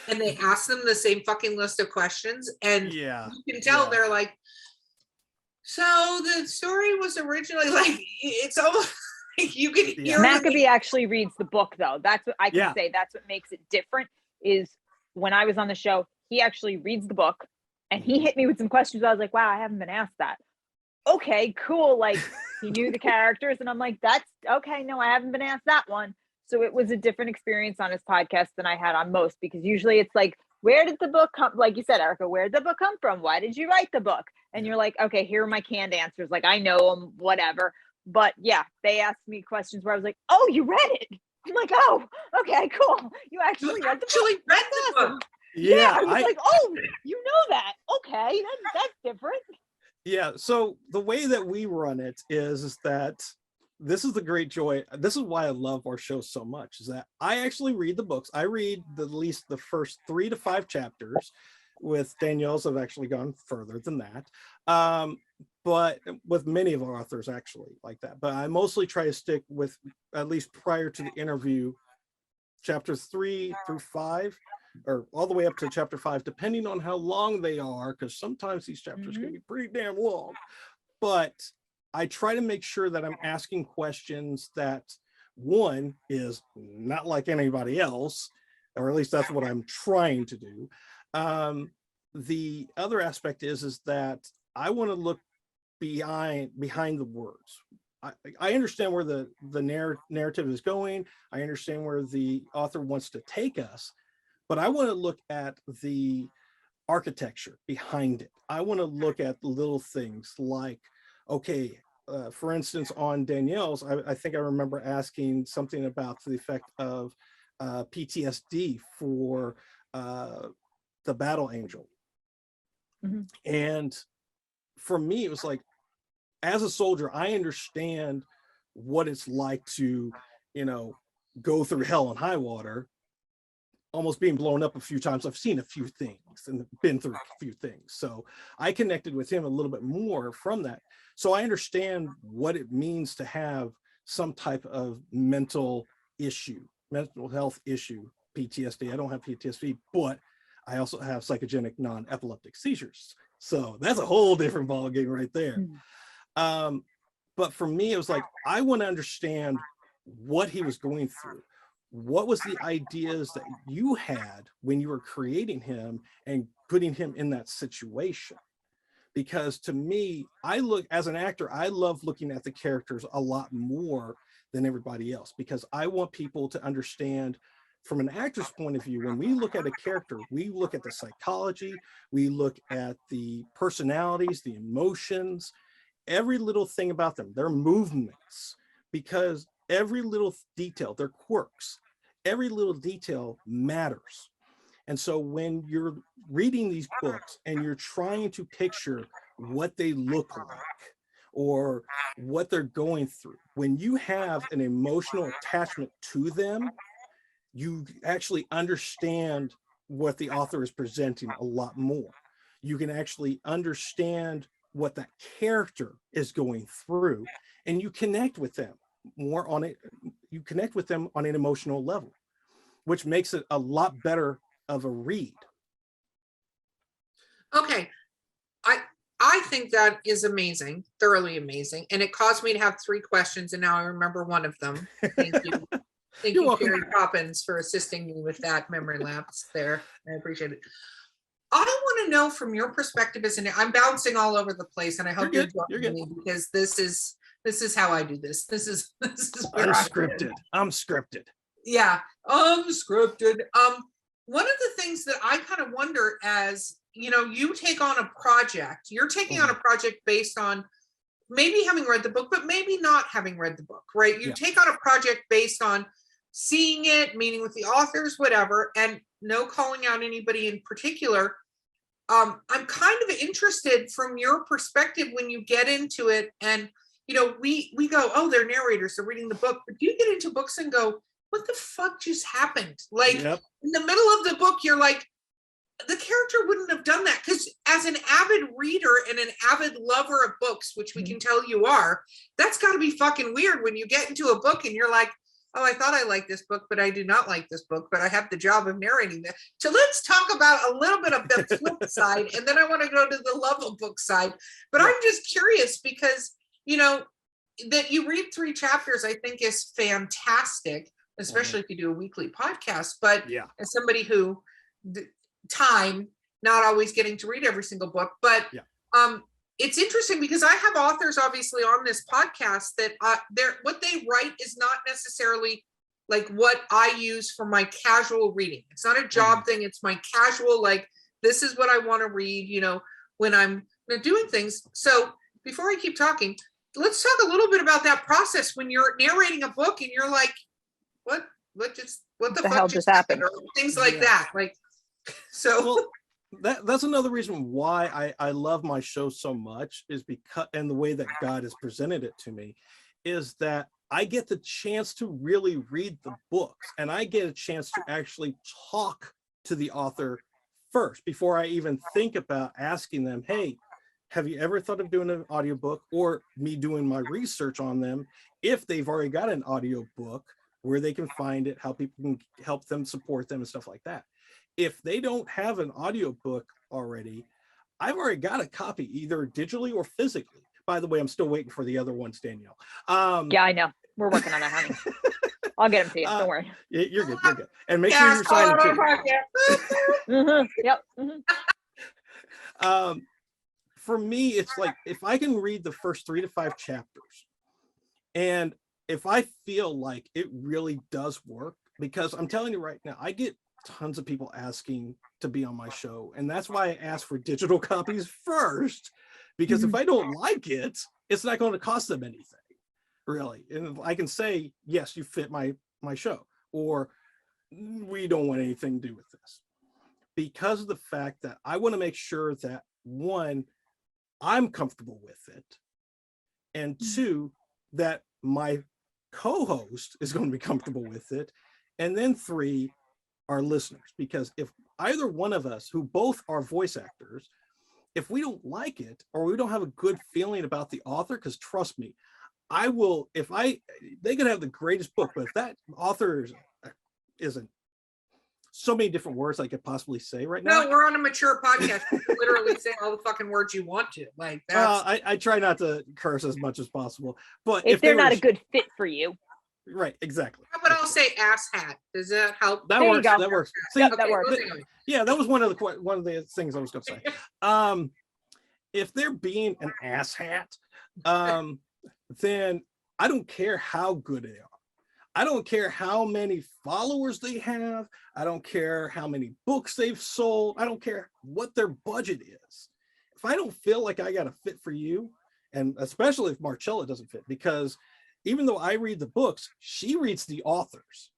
And they ask them the same fucking list of questions, and you can tell they're like, so the story was originally like, it's almost like you can hear Maccabee actually reads the book, though. That's what I can say. That's what makes it different. Is when I was on the show, he actually reads the book, and he hit me with some questions. I was like, wow, I haven't been asked that. Okay, cool. Like, he knew the characters, and I'm like, that's okay. No, I haven't been asked that one. So it was a different experience on his podcast than I had on most, because usually it's like, where did the book come? Like you said, Erica, where did the book come from? Why did you write the book? And you're like, okay, here are my canned answers. Like, I know them, whatever. But yeah, they asked me questions where I was like, oh, you read it. I'm like, oh, okay, cool. You actually read the book. Yeah. I was like, oh, you know that. Okay, that's different. Yeah. So the way that we run it is that this is the great joy. This is why I love our show so much, is that I actually read the books. I read at least the first 3 to 5 chapters. With Danielle's, I've actually gone further than that. But with many of our authors actually like that. But I mostly try to stick with, at least prior to the interview, chapters 3 through 5. or all the way up to chapter 5, depending on how long they are, because sometimes these chapters can be pretty damn long. But I try to make sure that I'm asking questions that, one, is not like anybody else, or at least that's what I'm trying to do. The other aspect is that I want to look behind the words. I understand where the narrative is going. I understand where the author wants to take us, but I want to look at the architecture behind it. I want to look at little things like, okay, for instance, on Danielle's, I think I remember asking something about the effect of PTSD for the battle angel. And for me, it was like, as a soldier, I understand what it's like to, go through hell and high water, almost being blown up a few times. I've seen a few things and been through a few things. So I connected with him a little bit more from that. So I understand what it means to have some type of mental health issue, PTSD. I don't have PTSD, but I also have psychogenic non-epileptic seizures. So that's a whole different ballgame right there. But for me, it was like, I want to understand what he was going through. What was the ideas that you had when you were creating him and putting him in that situation? Because to me, as an actor, I love looking at the characters a lot more than everybody else, because I want people to understand from an actor's point of view. When we look at a character, we look at the psychology, we look at the personalities, the emotions, every little thing about them, their movements, because every little detail, their quirks, every little detail matters. And so when you're reading these books and you're trying to picture what they look like or what they're going through, when you have an emotional attachment to them, you actually understand what the author is presenting a lot more. You can actually understand what that character is going through, and you connect with them more on it. You connect with them on an emotional level, which makes it a lot better of a read. Okay. I think that is amazing, thoroughly amazing. And it caused me to have 3 questions, and now I remember one of them. Thank you. Thank You're you, welcome. Carrie Poppins, for assisting me with that memory lapse there. I appreciate it. I want to know from your perspective as I'm bouncing all over the place, and I hope you're joining me, because this is how I do this. This is where Unscripted. I'm scripted. Yeah, unscripted. One of the things that I kind of wonder, as you take on a project, you're taking on a project based on maybe having read the book, but maybe not having read the book, right? You take on a project based on seeing it, meeting with the authors, whatever, and no calling out anybody in particular. I'm kind of interested from your perspective when you get into it, and we go, oh, they're narrators, they're reading the book, but do you get into books and go, what the fuck just happened? Like, in the middle of the book, you're like, the character wouldn't have done that. Because as an avid reader and an avid lover of books, which we can tell you are, that's got to be fucking weird when you get into a book and you're like, oh, I thought I liked this book, but I do not like this book, but I have the job of narrating this. So let's talk about a little bit of the flip side, and then I want to go to the love of book side. But I'm just curious, because, that you read 3 chapters, I think is fantastic, especially if you do a weekly podcast. But as somebody who time, not always getting to read every single book, but it's interesting because I have authors obviously on this podcast that what they write is not necessarily like what I use for my casual reading. It's not a job thing. It's my casual, like, this is what I want to read, when I'm doing things. So before I keep talking, let's talk a little bit about that process when you're narrating a book and you're like, what the fuck hell just happened? Or things like that. Like, so that's another reason why I love my show so much, is because, and the way that God has presented it to me, is that I get the chance to really read the books, and I get a chance to actually talk to the author first before I even think about asking them, hey, have you ever thought of doing an audiobook, or me doing my research on them if they've already got an audiobook where they can find it, how people can help them, support them, and stuff like that. If they don't have an audiobook already, I've already got a copy, either digitally or physically. By the way, I'm still waiting for the other ones, Danielle. Yeah, I know. We're working on that, honey. I'll get them to you. Don't worry. You're good. You're good. And make sure you're signing too. Yep. For me, it's like if I can read the first 3 to 5 chapters, and if I feel like it really does work, because I'm telling you right now, I get tons of people asking to be on my show, and that's why I ask for digital copies first, because if I don't like it, it's not going to cost them anything, really. And I can say, yes, you fit my show, or we don't want anything to do with this, because of the fact that I want to make sure that, one, I'm comfortable with it, and two, that my co-host is going to be comfortable with it, and then 3, our listeners. Because if either one of us, who both are voice actors, if we don't like it, or we don't have a good feeling about the author, because trust me, I will, they could have the greatest book, but if that author isn't so many different words I could possibly say right now. No, we're on a mature podcast. You can literally say all the fucking words you want to. Like that's I try not to curse as much as possible, but if they're not a good fit for you. Right, exactly. How about I'll say ass hat? Does that help? That There you works. go. That works. See, Yep, that works. Yeah, that was one of the things I was going to say. If they're being an ass hat, then I don't care how good they are. I don't care how many followers they have. I don't care how many books they've sold. I don't care what their budget is. If I don't feel like I got a fit for you, and especially if Marcella doesn't fit, because even though I read the books, she reads the authors,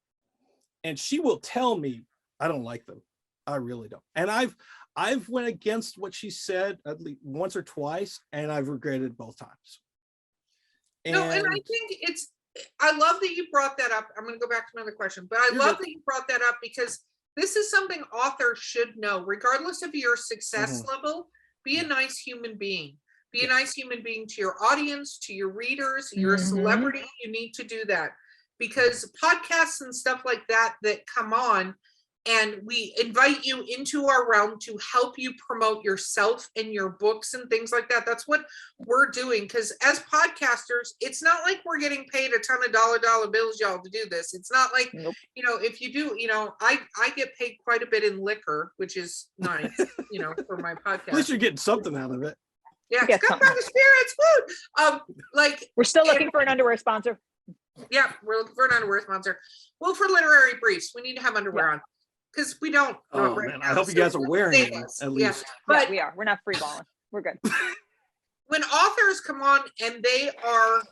and she will tell me, I don't like them. I really don't. And I've went against what she said at least once or twice, and I've regretted both times. And I think I love that you brought that up. I'm going to go back to another question, but I love that you brought that up, because this is something authors should know, regardless of your success level. Be a nice human being. Be a nice human being to your audience, to your readers. You're a celebrity. You need to do that, because podcasts and stuff like that come on, and we invite you into our realm to help you promote yourself and your books and things like that. That's what we're doing, because as podcasters, it's not like we're getting paid a ton of dollar bills, y'all, to do this. It's not like, if you do, I get paid quite a bit in liquor, which is nice, for my podcast. At least you're getting something out of it. Yeah, it's got the spirits, food. We're still looking for an underwear sponsor. Yeah, we're looking for an underwear sponsor. Well, for literary briefs, we need to have underwear on, because we don't. Man, I hope you guys are wearing them at least. But we are. We're not free balling. We're good. When authors come on and they are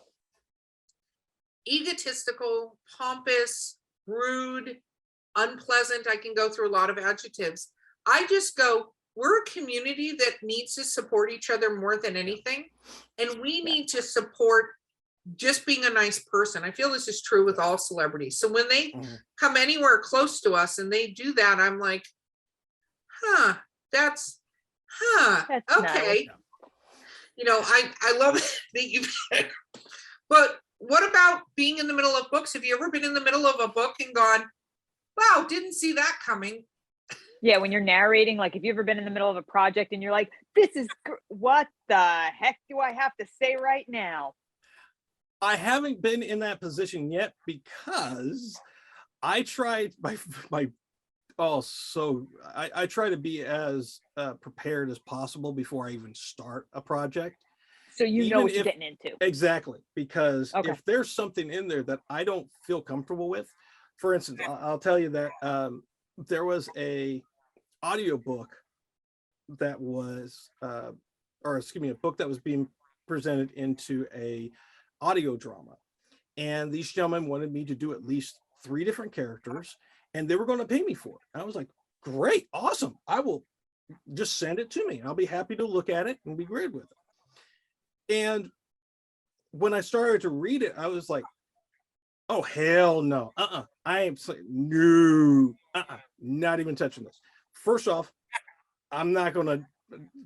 egotistical, pompous, rude, unpleasant, I can go through a lot of adjectives. I just go, we're a community that needs to support each other more than anything. And we need to support just being a nice person. I feel this is true with all celebrities. So when they come anywhere close to us and they do that, I'm like, that's okay. Nice. I love that you've but what about being in the middle of books? Have you ever been in the middle of a book and gone, wow, didn't see that coming? Yeah, when you're narrating, like, have you ever been in the middle of a project and you're like, this is what the heck do I have to say right now? I haven't been in that position yet, because I tried I try to be as prepared as possible before I even start a project. So you know what you're getting into. Exactly, because if there's something in there that I don't feel comfortable with, for instance, I'll tell you that there was a audiobook that was, a book that was being presented into a audio drama, and these gentlemen wanted me to do at least 3 different characters, and they were going to pay me for it. And I was like, great, awesome, I will just send it to me. I'll be happy to look at it and be great with it. And when I started to read it, I was like, oh hell no, I am no, not even touching this. First off, I'm not going to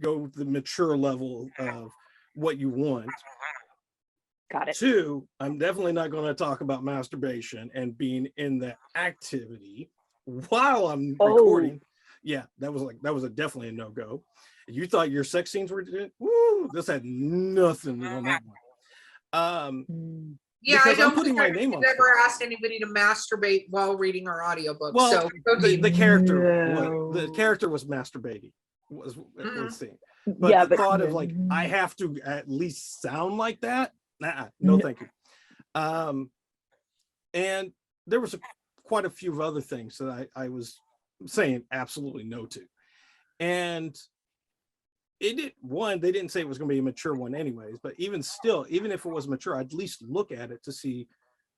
go the mature level of what you want. Got it. 2, I'm definitely not going to talk about masturbation and being in the activity while I'm recording. Yeah, that was definitely a no-go. You thought your sex scenes were, woo, this had nothing on that one. Yeah, I don't putting think my name I've on ever asked anybody to masturbate while reading our audiobook. Well, So the character was masturbating, was saying. But yeah, the thought of like, I have to at least sound like that. No, thank you. And there was quite a few other things that I was saying absolutely no to. And they didn't say it was going to be a mature one anyways, but even still, even if it was mature, I'd at least look at it to see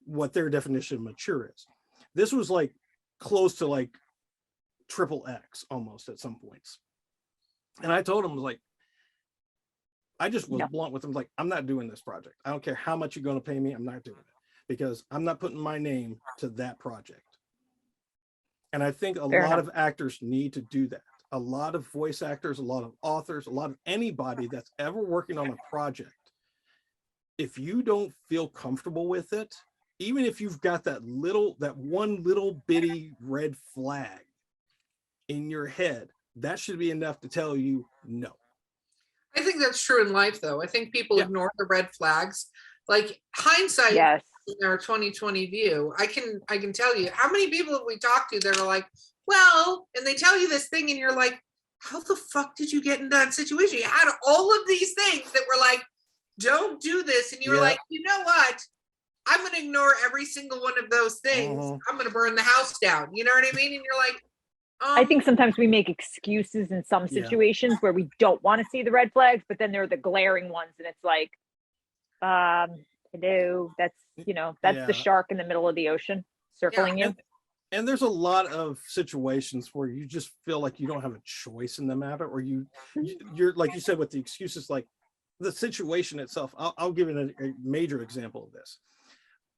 what their definition of mature is. This was like close to like XXX almost at some points. And I told him, like, I just was blunt with him, like, I'm not doing this project. I don't care how much you're going to pay me. I'm not doing it because I'm not putting my name to that project. And I think a lot of actors need to do that. A lot of voice actors, a lot of authors, a lot of anybody that's ever working on a project. If you don't feel comfortable with it, even if you've got that one little bitty red flag in your head, that should be enough to tell you no. I think that's true in life, though. I think people ignore the red flags. Like hindsight, in our 2020 view, I can tell you how many people have we talked to that are like, well, and they tell you this thing, and you're like, how the fuck did you get in that situation? You had all of these things that were like, don't do this, and you were like, you know what? I'm going to ignore every single one of those things. I'm going to burn the house down. You know what I mean? And you're like, I think sometimes we make excuses in some situations where we don't want to see the red flags, but then there are the glaring ones, and it's like, hello, that's the shark in the middle of the ocean circling you. And there's a lot of situations where you just feel like you don't have a choice in the matter, or you're like you said with the excuses, like the situation itself. I'll give you a major example of this.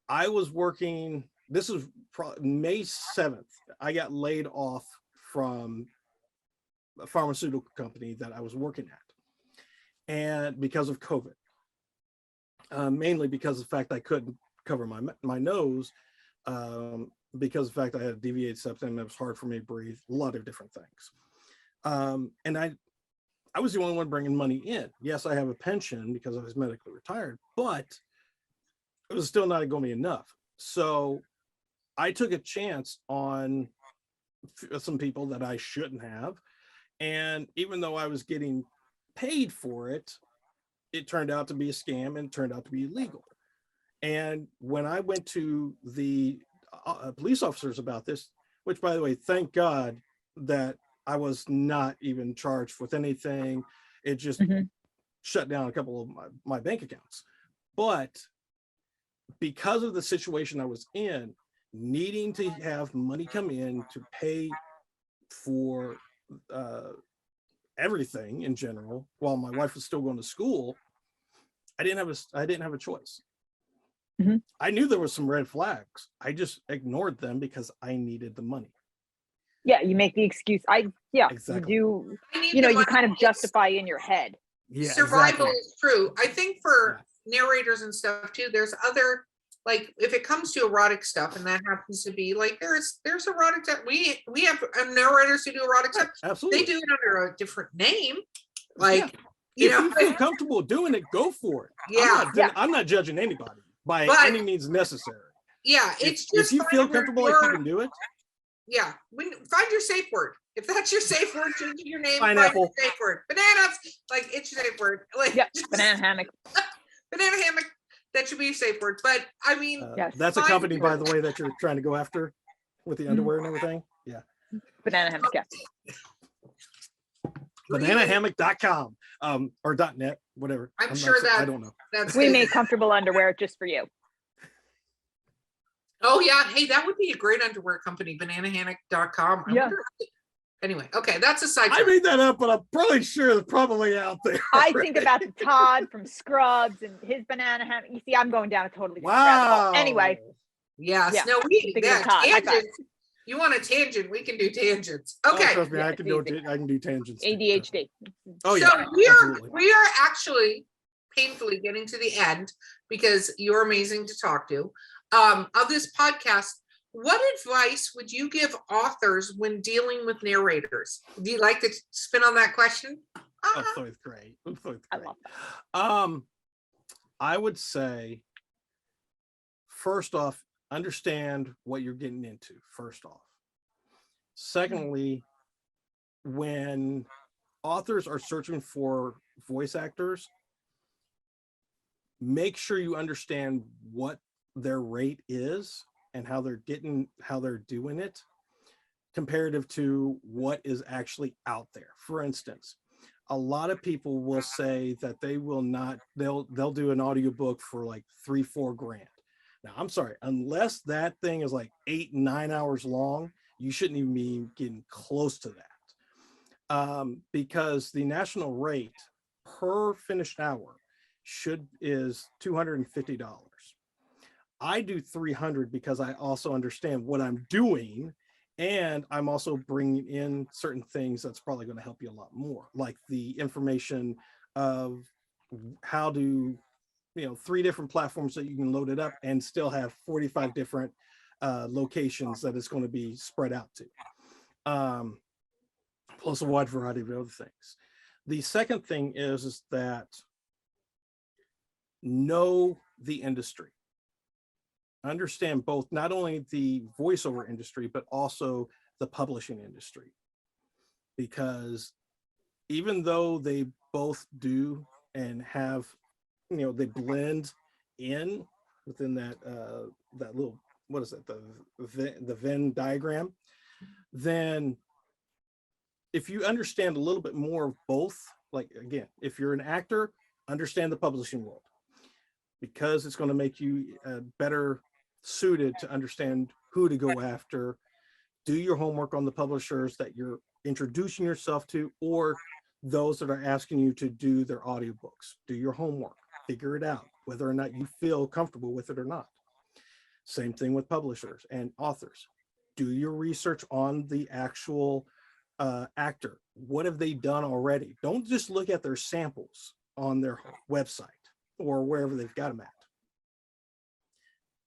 I was working. This was May 7th. I got laid off from a pharmaceutical company that I was working at, and because of COVID, mainly because of the fact I couldn't cover my nose. Because of the fact I had a deviated septum, it was hard for me to breathe, a lot of different things. And I was the only one bringing money in. Yes, I have a pension because I was medically retired, but it was still not going to be enough. So I took a chance on some people that I shouldn't have. And even though I was getting paid for it, it turned out to be a scam and turned out to be illegal. And when I went to the police officers about this, which by the way, thank God that I was not even charged with anything. It just shut down a couple of my bank accounts. But because of the situation I was in, needing to have money come in to pay for everything in general, while my wife was still going to school, I didn't have a choice. I knew there was some red flags. I just ignored them because I needed the money. Yeah, you make the excuse. Exactly. You you kind of justify in your head. Yeah, survival is true. I think for narrators and stuff too, there's other, like if it comes to erotic stuff, and that happens to be like there's erotic stuff. We have narrators who do erotic stuff. Absolutely. They do it under a different name. Like if you feel comfortable doing it, go for it. Yeah. I'm not judging anybody by any means necessary. Yeah, it's just if you feel comfortable, like you can do it. Yeah, find your safe word. If that's your safe word, change your name. Pineapple. Find your safe word. Bananas, like it's your safe word. Like banana hammock. Banana hammock. That should be a safe word. But I mean, that's a company, by the way, that you're trying to go after with the underwear and everything. Yeah. Banana hammock. Yeah. Bananahammock.com or .net, whatever. I'm sure that I don't know. We make comfortable underwear just for you. Oh yeah, hey, that would be a great underwear company, bananahammock.com. Yeah. Anyway, okay, that's a side. I made that up, but I'm probably sure it's probably out there. I think about the Todd from Scrubs and his banana hammock. You see, I'm going down a totally different rabbit hole. Anyway. Yes. Yeah. No, tangents. You want a tangent? We can do tangents. Okay. Oh, trust me, I can do tangents. ADHD. Oh so yeah. we are actually painfully getting to the end because you're amazing to talk to, of this podcast. What advice would you give authors when dealing with narrators? Do you like to spin on that question? Both great. Both great. I love that. I would say, first off, understand what you're getting into, first off. Secondly, when authors are searching for voice actors, make sure you understand what their rate is and how they're doing it comparative to what is actually out there. For instance, a lot of people will say that they'll do an audiobook for like $3-4 grand. Now, I'm sorry, unless that thing is like 8-9 hours long, you shouldn't even be getting close to that. Because the national rate per finished hour is $250. I do $300 because I also understand what I'm doing, and I'm also bringing in certain things that's probably going to help you a lot more, like the information of how to, 3 different platforms that you can load it up and still have 45 different locations that it's going to be spread out to, plus a wide variety of other things. The second thing is that know the industry. Understand both, not only the voiceover industry, but also the publishing industry. Because even though they both do and have, they blend in within that little, what is it, the Venn diagram, then if you understand a little bit more of both, like, again, if you're an actor, understand the publishing world, because it's going to make you better suited to understand who to go after. Do your homework on the publishers that you're introducing yourself to, or those that are asking you to do their audiobooks. Do your homework, figure it out, whether or not you feel comfortable with it or not. Same thing with publishers and authors. Do your research on the actual actor. What have they done already? Don't just look at their samples on their website or wherever they've got them at.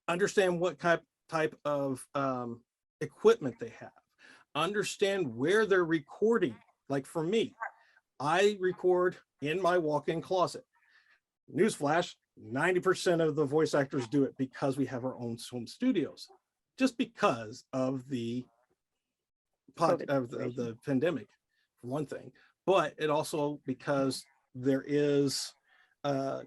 Understand what type of equipment they have. Understand where they're recording. Like for me, I record in my walk-in closet. Newsflash, 90% of the voice actors do it because we have our own home studios, just because of the pandemic, for one thing. But it also, because there is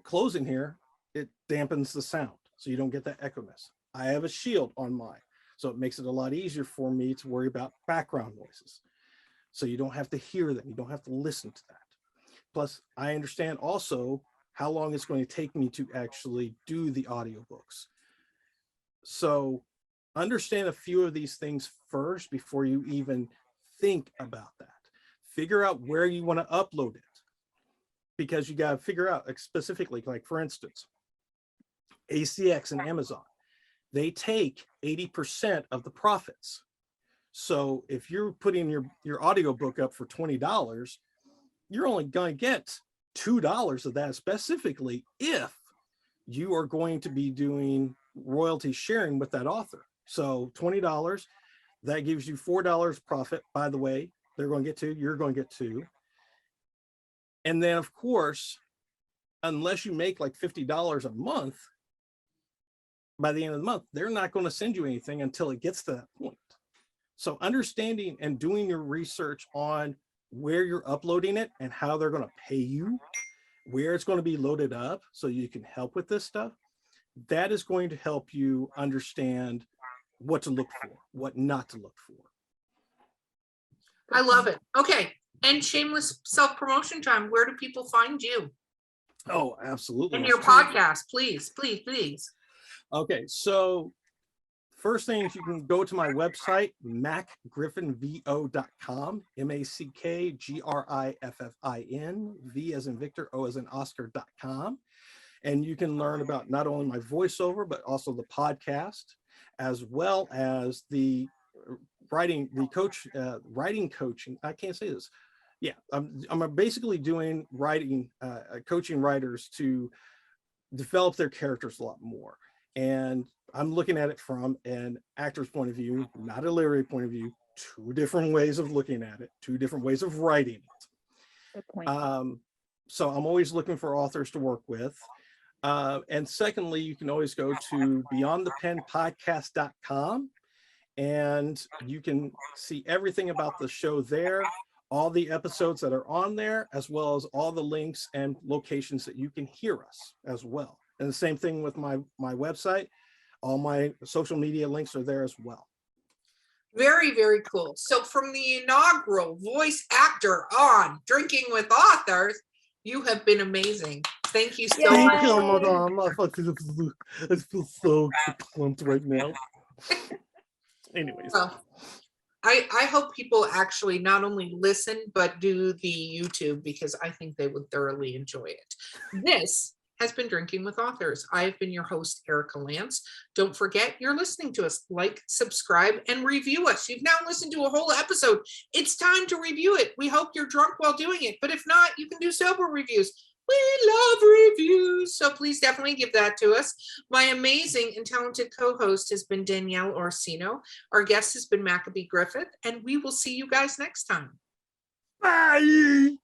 closing here, it dampens the sound, so you don't get that echiness. I have a shield on mine, so it makes it a lot easier for me to worry about background noises. So you don't have to hear them, you don't have to listen to that. Plus, I understand also how long it's going to take me to actually do the audiobooks. So understand a few of these things first before you even think about that. Figure out where you want to upload it, because you got to figure out specifically, like for instance, ACX and Amazon, they take 80% of the profits. So if you're putting your audiobook up for $20, you're only going to get $2 of that, specifically if you are going to be doing royalty sharing with that author. So $20, that gives you $4 profit. By the way, they're going to get 2, you're going to get 2. And then of course, unless you make like $50 a month, by the end of the month, they're not going to send you anything until it gets to that point. So understanding and doing your research on where you're uploading it and how they're going to pay you, where it's going to be loaded up so you can help with this stuff, that is going to help you understand what to look for, what not to look for. I love it. Okay. And shameless self-promotion time. Where do people find you? Oh, absolutely. And your podcast, please, please, please. Okay. So first thing is you can go to my website, macgriffinvo.com, MACKGRIFFIN, V as in Victor, O as in Oscar.com. And you can learn about not only my voiceover, but also the podcast, as well as the writing coaching. I can't say this. Yeah, I'm basically doing writing, coaching writers to develop their characters a lot more. And I'm looking at it from an actor's point of view, not a literary point of view, two different ways of looking at it, two different ways of writing it. Good point. So I'm always looking for authors to work with. And secondly, you can always go to beyondthepenpodcast.com and you can see everything about the show there, all the episodes that are on there, as well as all the links and locations that you can hear us as well. And the same thing with my website. All my social media links are there as well. Very, very cool. So from the inaugural voice actor on Drinking with Authors, you have been amazing. Thank you so Thank much. you, madam. I feel so clumped right now. Anyways. Well, I hope people actually not only listen, but do the YouTube, because I think they would thoroughly enjoy it. This has been Drinking with Authors. I have been your host, Erica Lance. Don't forget, you're listening to us. Like, subscribe, and review us. You've now listened to a whole episode. It's time to review it. We hope you're drunk while doing it, but if not, you can do sober reviews. We love reviews, so please definitely give that to us. My amazing and talented co-host has been Danielle Orsino. Our guest has been Maccabee Griffin, and we will see you guys next time. Bye.